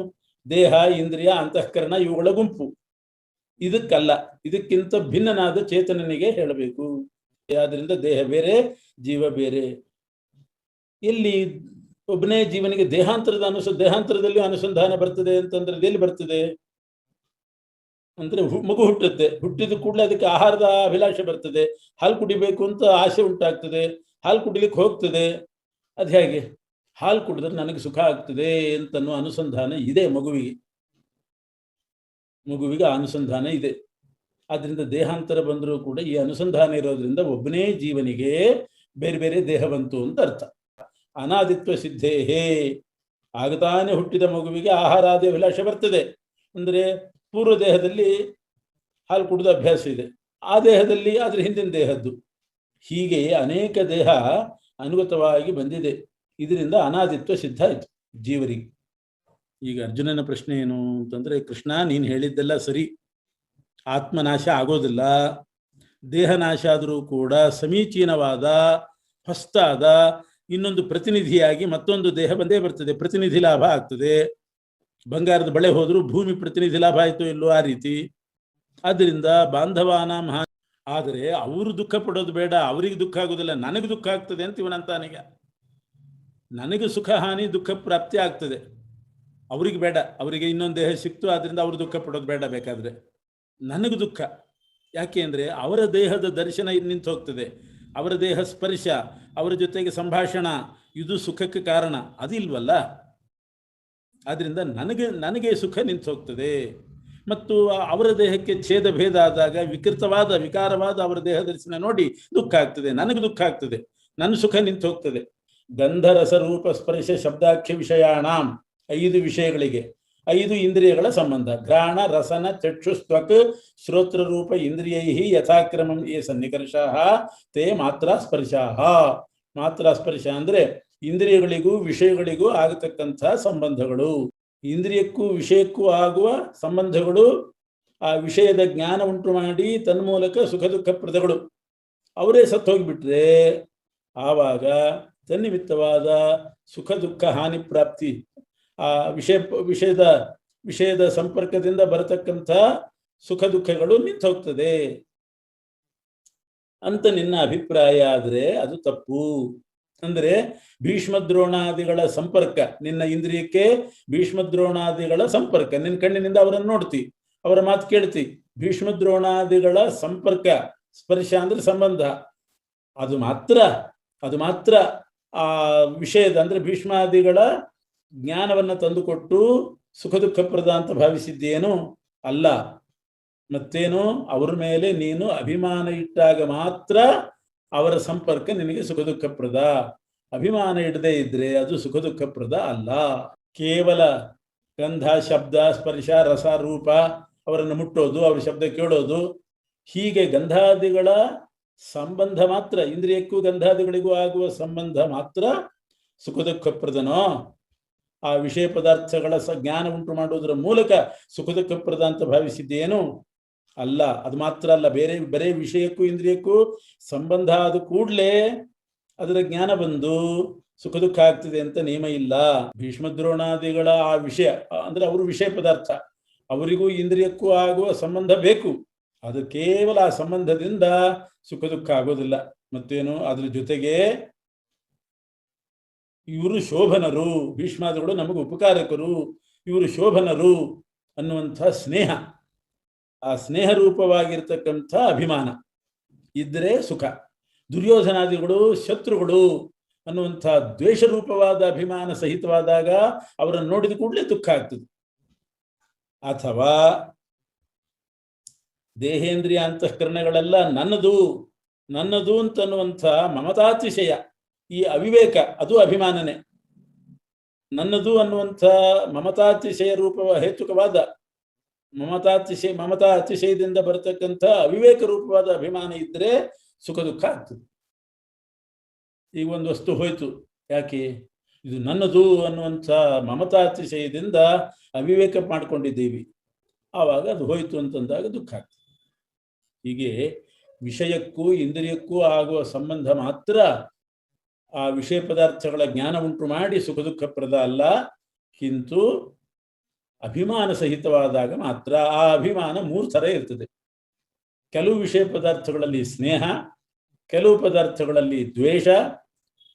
ದೇಹ, ಇಂದ್ರಿಯ, ಅಂತಃಕರಣ ಇವುಗಳ ಗುಂಪು. ಇದಕ್ಕಲ್ಲ, ಇದಕ್ಕಿಂತ ಭಿನ್ನನಾದ ಚೇತನನಿಗೆ ಹೇಳಬೇಕು. ಆದ್ರಿಂದ ದೇಹ ಬೇರೆ ಜೀವ ಬೇರೆ. ಇಲ್ಲಿ ಒಬ್ಬನೇ ಜೀವನಿಗೆ ದೇಹಾಂತರದಲ್ಲಿ ಅನುಸಂಧಾನ ಬರ್ತದೆ ಅಂತಂದ್ರೆ ಎಲ್ಲಿ ಬರ್ತದೆ ಅಂದ್ರೆ ಮಗು ಹುಟ್ಟುತ್ತೆ, ಹುಟ್ಟಿದ ಕೂಡಲೇ ಅದಕ್ಕೆ ಆಹಾರದ ಅಭಿಲಾಷೆ ಬರ್ತದೆ, ಹಾಲು ಕುಡಿಬೇಕು ಅಂತ ಆಸೆ ಉಂಟಾಗ್ತದೆ, ಹಾಲು ಕುಡಿಲಿಕ್ಕೆ ಹೋಗ್ತದೆ. ಅದು ಹೇಗೆ? ಹಾಲು ಕುಡಿದ್ರೆ ನನಗೆ ಸುಖ ಆಗ್ತದೆ ಅಂತನೋ ಅನುಸಂಧಾನ ಇದೆ ಮಗುವಿಗೆ ಅನುಸಂಧಾನ ಇದೆ. ಆದ್ರಿಂದ ದೇಹಾಂತರ ಬಂದರೂ ಕೂಡ ಈ ಅನುಸಂಧಾನ ಇರೋದ್ರಿಂದ ಒಬ್ಬನೇ ಜೀವನಿಗೆ ಬೇರೆ ಬೇರೆ ದೇಹ ಬಂತು ಅಂತ ಅರ್ಥ. ಅನಾದಿತ್ವ ಸಿದ್ಧೇಹೇ, ಆಗತಾನೆ ಹುಟ್ಟಿದ ಮಗುವಿಗೆ ಆಹಾರಾದಿ ಅಭಿಲಾಷೆ ಬರ್ತದೆ ಅಂದ್ರೆ ಪೂರ್ವ ದೇಹದಲ್ಲಿ ಹಾಲು ಕುಡಿದ ಅಭ್ಯಾಸ ಇದೆ, ಆ ದೇಹದಲ್ಲಿ ಅದ್ರ ಹಿಂದಿನ ದೇಹದ್ದು, ಹೀಗೆ ಅನೇಕ ದೇಹ ಅನುಗತವಾಗಿ ಬಂದಿದೆ. ಇದರಿಂದ ಅನಾದಿತ್ವ ಸಿದ್ಧ ಆಯ್ತು ಜೀವರಿಗೆ. ಈಗ ಅರ್ಜುನನ ಪ್ರಶ್ನೆ ಏನು ಅಂತಂದ್ರೆ, ಕೃಷ್ಣ ನೀನು ಹೇಳಿದ್ದೆಲ್ಲ ಸರಿ, ಆತ್ಮನಾಶ ಆಗೋದಿಲ್ಲ, ದೇಹನಾಶ ಆದರೂ ಕೂಡ ಸಮೀಚೀನವಾದ ಹೊಸ್ತಾದ ಇನ್ನೊಂದು ಪ್ರತಿನಿಧಿಯಾಗಿ ಮತ್ತೊಂದು ದೇಹ ಬಂದೇ ಬರ್ತದೆ, ಪ್ರತಿನಿಧಿ ಲಾಭ ಆಗ್ತದೆ. ಬಂಗಾರದ ಬಳೆ ಹೋದರೂ ಭೂಮಿ ಪ್ರತಿನಿಧಿ ಲಾಭ ಆಯಿತು ಇಲ್ಲೋ ಆ ರೀತಿ. ಆದ್ದರಿಂದ ಬಾಂಧವಾನ ಮಹಾ, ಆದರೆ ಅವರು ದುಃಖ ಪಡೋದು ಬೇಡ, ಅವರಿಗೆ ದುಃಖ ಆಗೋದಿಲ್ಲ, ನನಗೆ ದುಃಖ ಆಗ್ತದೆ ಅಂತ ಇವನಂತಾನೀಗ. ನನಗೆ ಸುಖ ಹಾನಿ ದುಃಖ ಪ್ರಾಪ್ತಿ ಆಗ್ತದೆ, ಅವ್ರಿಗೆ ಬೇಡ, ಅವರಿಗೆ ಇನ್ನೊಂದು ದೇಹ ಸಿಕ್ತು, ಆದ್ರಿಂದ ಅವರು ದುಃಖ ಪಡೋದು ಬೇಡ. ಬೇಕಾದ್ರೆ ನನಗೆ ದುಃಖ ಯಾಕೆ ಅಂದ್ರೆ ಅವರ ದೇಹದ ದರ್ಶನ ನಿಂತು ಹೋಗ್ತದೆ, ಅವರ ದೇಹ ಸ್ಪರ್ಶ, ಅವರ ಜೊತೆಗೆ ಸಂಭಾಷಣ, ಇದು ಸುಖಕ್ಕೆ ಕಾರಣ, ಅದಿಲ್ವಲ್ಲ. ಆದ್ರಿಂದ ನನಗೆ ಸುಖ ನಿಂತು ಹೋಗ್ತದೆ. ಮತ್ತು ಅವರ ದೇಹಕ್ಕೆ ಛೇದ ಭೇದ ಆದಾಗ ವಿಕಾರವಾದ ಅವರ ದೇಹ ದರ್ಶನ ನೋಡಿ ದುಃಖ ಆಗ್ತದೆ, ನನಗೆ ದುಃಖ ಆಗ್ತದೆ, ನನ್ನ ಸುಖ ನಿಂತು ಹೋಗ್ತದೆ. ಗಂಧರಸ ರೂಪ ಸ್ಪರ್ಶ ಶಬ್ದಾಖ್ಯ ವಿಷಯಾಣಾಂ, 5 ವಿಷಯಗಳಿಗೆ 5 ಇಂದ್ರಿಯಗಳ ಸಂಬಂಧ. ಘ್ರಾಣ ರಸನ ಚಕ್ಷುಸ್ತ್ವಕ್ ಶ್ರೋತ್ರ ರೂಪ ಇಂದ್ರಿಯೈ ಯಥಾಕ್ರಮಂ ಯೇ ಸನ್ನಿಕರ್ಷಃ ತೇ ಮಾತ್ರ ಸ್ಪರ್ಶಾಃ. ಮಾತ್ರ ಸ್ಪರ್ಶ ಅಂದ್ರೆ ಇಂದ್ರಿಯಗಳಿಗೂ ವಿಷಯಗಳಿಗೂ ಆಗತಕ್ಕಂಥ ಸಂಬಂಧಗಳು. ಇಂದ್ರಿಯಕ್ಕೂ ವಿಷಯಕ್ಕೂ ಆಗುವ ಸಂಬಂಧಗಳು ಆ ವಿಷಯದ ಜ್ಞಾನ ಉಂಟು ಮಾಡಿ ತನ್ಮೂಲಕ ಸುಖ ದುಃಖ ಪ್ರದಗಳು. ಅವರೇ ಸತ್ತು ಹೋಗಿಬಿಟ್ರೆ ಆವಾಗ ತನ್ನಿಮಿತ್ತವಾದ ಸುಖ ದುಃಖ ಹಾನಿ ಪ್ರಾಪ್ತಿ, ಆ ವಿಷಯದ ಸಂಪರ್ಕದಿಂದ ಬರತಕ್ಕಂಥ ಸುಖ ದುಃಖಗಳು ನಿಂತು ಹೋಗ್ತದೆ ಅಂತ ನಿನ್ನ ಅಭಿಪ್ರಾಯ. ಆದ್ರೆ ಅದು ತಪ್ಪು. ಅಂದ್ರೆ ಭೀಷ್ಮದ್ರೋಣಾದಿಗಳ ಸಂಪರ್ಕ, ನಿನ್ನ ಇಂದ್ರಿಯಕ್ಕೆ ಭೀಷ್ಮದ್ರೋಣಾದಿಗಳ ಸಂಪರ್ಕ, ನಿನ್ನ ಕಣ್ಣಿನಿಂದ ಅವರನ್ನು ನೋಡ್ತಿ, ಅವರ ಮಾತು ಕೇಳ್ತಿ, ಭೀಷ್ಮದ್ರೋಣಾದಿಗಳ ಸಂಪರ್ಕ, ಸ್ಪರ್ಶ ಅಂದ್ರೆ ಸಂಬಂಧ, ಅದು ಮಾತ್ರ ಆ ವಿಷಯದ ಅಂದ್ರೆ ಭೀಷ್ಮಾದಿಗಳ ಜ್ಞಾನವನ್ನ ತಂದುಕೊಟ್ಟು ಸುಖ ದುಃಖ ಪ್ರದ ಅಂತ ಭಾವಿಸಿದ್ದೇನು? ಅಲ್ಲ. ಮತ್ತೇನು, ಅವ್ರ ಮೇಲೆ ನೀನು ಅಭಿಮಾನ ಇಟ್ಟಾಗ ಮಾತ್ರ ಅವರ ಸಂಪರ್ಕ ನಿನಗೆ ಸುಖ ದುಃಖಪ್ರದ. ಅಭಿಮಾನ ಇಡದೆ ಇದ್ರೆ ಅದು ಸುಖ ದುಃಖಪ್ರದ ಅಲ್ಲ. ಕೇವಲ ಗಂಧ, ಶಬ್ದ, ಸ್ಪರ್ಶ, ರಸ, ರೂಪ, ಅವರನ್ನು ಮುಟ್ಟೋದು, ಅವರ ಶಬ್ದ ಕೇಳೋದು, ಹೀಗೆ ಗಂಧಾದಿಗಳ ಸಂಬಂಧ ಮಾತ್ರ, ಇಂದ್ರಿಯಕ್ಕೂ ಗಂಧಾದಿಗಳಿಗೂ ಆಗುವ ಸಂಬಂಧ ಮಾತ್ರ ಸುಖ ದುಃಖಪ್ರದನೋ? ಆ ವಿಷಯ ಪದಾರ್ಥಗಳ ಜ್ಞಾನ ಉಂಟು ಮಾಡುವುದರ ಮೂಲಕ ಸುಖ ದುಃಖಪ್ರದ ಅಂತ ಭಾವಿಸಿದ್ದೇನು? ಅಲ್ಲ. ಅದು ಮಾತ್ರ ಅಲ್ಲ, ಬರೇ ವಿಷಯಕ್ಕೂ ಇಂದ್ರಿಯಕ್ಕೂ ಸಂಬಂಧ ಆದ ಕೂಡಲೇ ಅದರ ಜ್ಞಾನ ಬಂದು ಸುಖ ದುಃಖ ಆಗ್ತದೆ ಅಂತ ನಿಯಮ ಇಲ್ಲ. ಭೀಷ್ಮದ್ರೋಣಾದಿಗಳ ಆ ವಿಷಯ ಅಂದ್ರೆ ಅವರು ವಿಷಯ ಪದಾರ್ಥ, ಅವರಿಗೂ ಇಂದ್ರಿಯಕ್ಕೂ ಆಗುವ ಸಂಬಂಧ ಬೇಕು. ಅದು ಕೇವಲ ಆ ಸಂಬಂಧದಿಂದ ಸುಖ ದುಃಖ ಆಗೋದಿಲ್ಲ. ಮತ್ತೇನು, ಅದ್ರ ಜೊತೆಗೆ ಇವರು ಶೋಭನರು, ಭೀಷ್ಮಾದಿಗಳು ನಮಗೆ ಉಪಕಾರಕರು, ಇವರು ಶೋಭನರು ಅನ್ನುವಂಥ ಸ್ನೇಹ, ಆ ಸ್ನೇಹ ರೂಪವಾಗಿರ್ತಕ್ಕಂಥ ಅಭಿಮಾನ ಇದ್ದರೆ ಸುಖ. ದುರ್ಯೋಧನಾದಿಗಳು ಶತ್ರುಗಳು ಅನ್ನುವಂಥ ದ್ವೇಷ ರೂಪವಾದ ಅಭಿಮಾನ ಸಹಿತವಾದಾಗ ಅವರನ್ನು ನೋಡಿದ ಕೂಡಲೇ ದುಃಖ ಆಗ್ತದೆ. ಅಥವಾ ದೇಹೇಂದ್ರಿಯ ಅಂತಃಕರಣಗಳೆಲ್ಲ ನನ್ನದು ನನ್ನದು ಅಂತನ್ನುವಂಥ ಮಮತಾತಿಶಯ, ಈ ಅವಿವೇಕ, ಅದು ಅಭಿಮಾನನೇ. ನನ್ನದು ಅನ್ನುವಂಥ ಮಮತಾತಿಶಯ ರೂಪ ಹೇತುಕವಾದ ಮಮತಾ ಅತಿಶಯದಿಂದ ಬರತಕ್ಕಂಥ ಅವಿವೇಕ ರೂಪವಾದ ಅಭಿಮಾನ ಇದ್ರೆ ಸುಖ ದುಃಖ ಆಗ್ತದೆ. ಈಗ ಒಂದು ವಸ್ತು ಹೋಯ್ತು, ಯಾಕೆ? ಇದು ನನ್ನದು ಅನ್ನುವಂಥ ಮಮತಾತಿಶಯದಿಂದ ಅವಿವೇಕ ಮಾಡ್ಕೊಂಡಿದ್ದೀವಿ, ಆವಾಗ ಅದು ಹೋಯ್ತು ಅಂತಂದಾಗ ದುಃಖ ಆಗ್ತದೆ. ಹೀಗೆ ವಿಷಯಕ್ಕೂ ಇಂದ್ರಿಯಕ್ಕೂ ಆಗುವ ಸಂಬಂಧ ಮಾತ್ರ ಆ ವಿಷಯ ಪದಾರ್ಥಗಳ ಜ್ಞಾನ ಉಂಟು ಮಾಡಿ ಸುಖ ದುಃಖಪ್ರದ ಅಲ್ಲ. ಕಿಂತು ಅಭಿಮಾನ ಸಹಿತವಾದಾಗ ಮಾತ್ರ. ಆ ಅಭಿಮಾನ 3 ಥರ ಇರ್ತದೆ. ಕೆಲವು ವಿಷಯ ಪದಾರ್ಥಗಳಲ್ಲಿ ಸ್ನೇಹ, ಕೆಲವು ಪದಾರ್ಥಗಳಲ್ಲಿ ದ್ವೇಷ,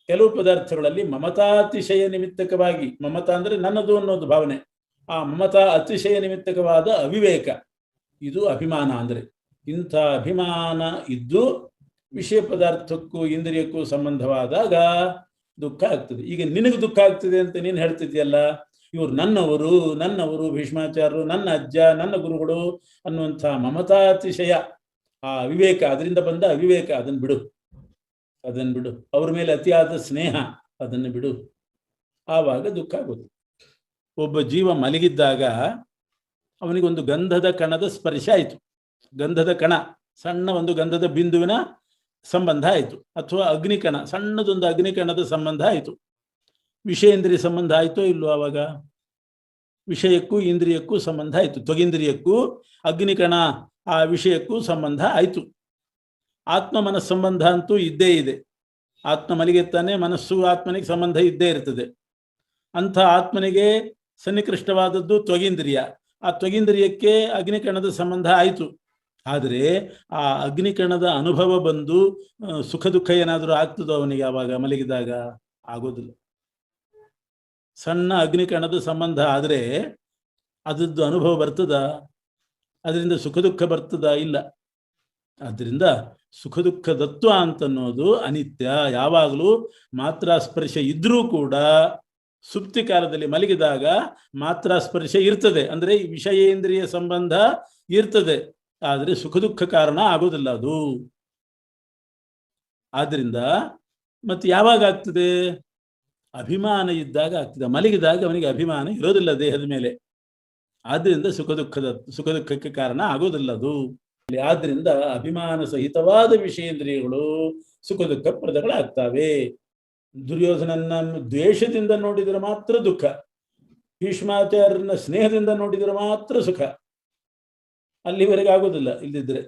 ಕೆಲವು ಪದಾರ್ಥಗಳಲ್ಲಿ ಮಮತಾತಿಶಯ ನಿಮಿತ್ತಕವಾಗಿ, ಮಮತಾ ಅಂದ್ರೆ ನನ್ನದು ಅನ್ನೋದು ಭಾವನೆ, ಆ ಮಮತಾ ಅತಿಶಯ ನಿಮಿತ್ತಕವಾದ ಅವಿವೇಕ, ಇದು ಅಭಿಮಾನ. ಅಂದ್ರೆ ಇಂಥ ಅಭಿಮಾನ ಇದ್ದು ವಿಷಯ ಪದಾರ್ಥಕ್ಕೂ ಇಂದ್ರಿಯಕ್ಕೂ ಸಂಬಂಧವಾದಾಗ ದುಃಖ ಆಗ್ತದೆ. ಈಗ ನಿನಗೆ ದುಃಖ ಆಗ್ತದೆ ಅಂತ ನೀನು ಹೇಳ್ತಿದ್ಯಲ್ಲ, ಇವರು ನನ್ನವರು ಭೀಷ್ಮಾಚಾರ್ಯರು, ನನ್ನ ಅಜ್ಜ, ನನ್ನ ಗುರುಗಳು ಅನ್ನುವಂಥ ಮಮತಾತಿಶಯ, ಆ ಅವಿವೇಕ, ಅದರಿಂದ ಬಂದ ಅವಿವೇಕ, ಅದನ್ನು ಬಿಡು. ಅವ್ರ ಮೇಲೆ ಅತಿಯಾದ ಸ್ನೇಹ, ಅದನ್ನು ಬಿಡು. ಆವಾಗ ದುಃಖ ಆಗೋದು. ಒಬ್ಬ ಜೀವ ಮಲಗಿದ್ದಾಗ ಅವನಿಗೊಂದು ಗಂಧದ ಕಣದ ಸ್ಪರ್ಶ ಆಯಿತು. ಗಂಧದ ಕಣ, ಸಣ್ಣ ಒಂದು ಗಂಧದ ಬಿಂದುವಿನ ಸಂಬಂಧ ಆಯಿತು, ಅಥವಾ ಅಗ್ನಿಕಣ, ಸಣ್ಣದೊಂದು ಅಗ್ನಿಕಣದ ಸಂಬಂಧ ಆಯಿತು. ವಿಷಯೇಂದ್ರಿಯ ಸಂಬಂಧ ಆಯಿತೋ ಇಲ್ಲೋ? ಆವಾಗ ವಿಷಯಕ್ಕೂ ಇಂದ್ರಿಯಕ್ಕೂ ಸಂಬಂಧ ಆಯಿತು. ತ್ವಗೇಂದ್ರಿಯಕ್ಕೂ ಅಗ್ನಿಕಣ ಆ ವಿಷಯಕ್ಕೂ ಸಂಬಂಧ ಆಯಿತು. ಆತ್ಮ ಮನಸ್ಸು ಸಂಬಂಧ ಅಂತೂ ಇದ್ದೇ ಇದೆ. ಆತ್ಮ ಮಲಗಿರ್ತಾನೆ, ಮನಸ್ಸು ಆತ್ಮನಿಗೆ ಸಂಬಂಧ ಇದ್ದೇ ಇರ್ತದೆ. ಅಂಥ ಆತ್ಮನಿಗೆ ಸನ್ನಿಕೃಷ್ಟವಾದದ್ದು ತ್ವಗೇಂದ್ರಿಯ. ಆ ತ್ವಗೇಂದ್ರಿಯಕ್ಕೆ ಅಗ್ನಿಕಣದ ಸಂಬಂಧ ಆಯಿತು. ಆದರೆ ಆ ಅಗ್ನಿಕಣದ ಅನುಭವ ಬಂದು ಸುಖ ದುಃಖ ಏನಾದರೂ ಆಗ್ತದೋ ಅವನಿಗೆ ಆವಾಗ ಮಲಗಿದಾಗ? ಆಗೋದಿಲ್ಲ. ಸಣ್ಣ ಅಗ್ನಿಕಣದ ಸಂಬಂಧ ಆದರೆ ಅದದ್ದು ಅನುಭವ ಬರ್ತದ? ಅದರಿಂದ ಸುಖ ದುಃಖ ಬರ್ತದ? ಇಲ್ಲ. ಆದ್ದರಿಂದ ಸುಖ ದುಃಖದತ್ವ ಅಂತನ್ನೋದು ಅನಿತ್ಯ. ಯಾವಾಗಲೂ ಮಾತ್ರಾ ಸ್ಪರ್ಶ ಇದ್ರೂ ಕೂಡ ಸುಪ್ತಿ ಕಾಲದಲ್ಲಿ ಮಲಗಿದಾಗ ಮಾತ್ರಾ ಸ್ಪರ್ಶ ಇರ್ತದೆ, ಅಂದರೆ ವಿಷಯೇಂದ್ರಿಯ ಸಂಬಂಧ ಇರ್ತದೆ, ಆದರೆ ಸುಖ ದುಃಖ ಕಾರಣ ಆಗೋದಿಲ್ಲ ಅದು. ಆದ್ರಿಂದ ಮತ್ತೆ ಯಾವಾಗ ಆಗ್ತದೆ? ಅಭಿಮಾನ ಇದ್ದಾಗ ಆಗ್ತದೆ. ಮಲಗಿದಾಗ ಅವನಿಗೆ ಅಭಿಮಾನ ಇರೋದಿಲ್ಲ ದೇಹದ ಮೇಲೆ, ಆದ್ರಿಂದ ಸುಖ ದುಃಖಕ್ಕೆ ಕಾರಣ ಆಗೋದಿಲ್ಲ ಅದು. ಆದ್ರಿಂದ ಅಭಿಮಾನ ಸಹಿತವಾದ ವಿಷಯೇಂದ್ರಿಯಗಳು ಸುಖ ದುಃಖ ಪ್ರದಗಳಾಗ್ತವೆ. ದುರ್ಯೋಧನನ್ನ ದ್ವೇಷದಿಂದ ನೋಡಿದರೆ ಮಾತ್ರ ದುಃಖ, ಭೀಷ್ಮಾಚಾರ್ಯರನ್ನ ಸ್ನೇಹದಿಂದ ನೋಡಿದರೆ ಮಾತ್ರ ಸುಖ. ಅಲ್ಲಿವರೆಗೆ ಆಗೋದಿಲ್ಲ ಇಲ್ಲದಿದ್ರೆ.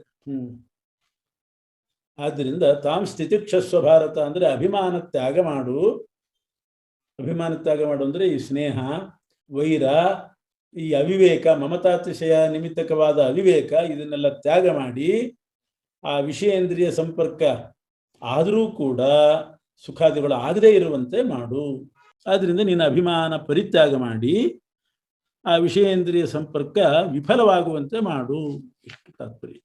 ಆದ್ದರಿಂದ ತಾಂ ಸ್ಥಿತಿಕ್ಷಸ್ವ ಭಾರತ ಅಂದ್ರೆ ಅಭಿಮಾನ ತ್ಯಾಗ ಮಾಡು. ಅಭಿಮಾನ ತ್ಯಾಗ ಮಾಡು ಅಂದ್ರೆ ಈ ಸ್ನೇಹ, ವೈರ, ಈ ಅವಿವೇಕ, ಮಮತಾತಿಶಯ ನಿಮಿತ್ತಕವಾದ ಅವಿವೇಕ, ಇದನ್ನೆಲ್ಲ ತ್ಯಾಗ ಮಾಡಿ ಆ ವಿಷಯೇಂದ್ರಿಯ ಸಂಪರ್ಕ ಆದರೂ ಕೂಡ ಸುಖಾದಿಗಳು ಆಗದೇ ಇರುವಂತೆ ಮಾಡು. ಆದ್ರಿಂದ ನೀನು ಅಭಿಮಾನ ಪರಿತ್ಯಾಗ ಮಾಡಿ ಆ ವಿಷಯೇಂದ್ರಿಯ ಸಂಪರ್ಕ ವಿಫಲವಾಗುವಂತೆ ಮಾಡು. ಇಷ್ಟು ತಾತ್ಪರ್ಯ.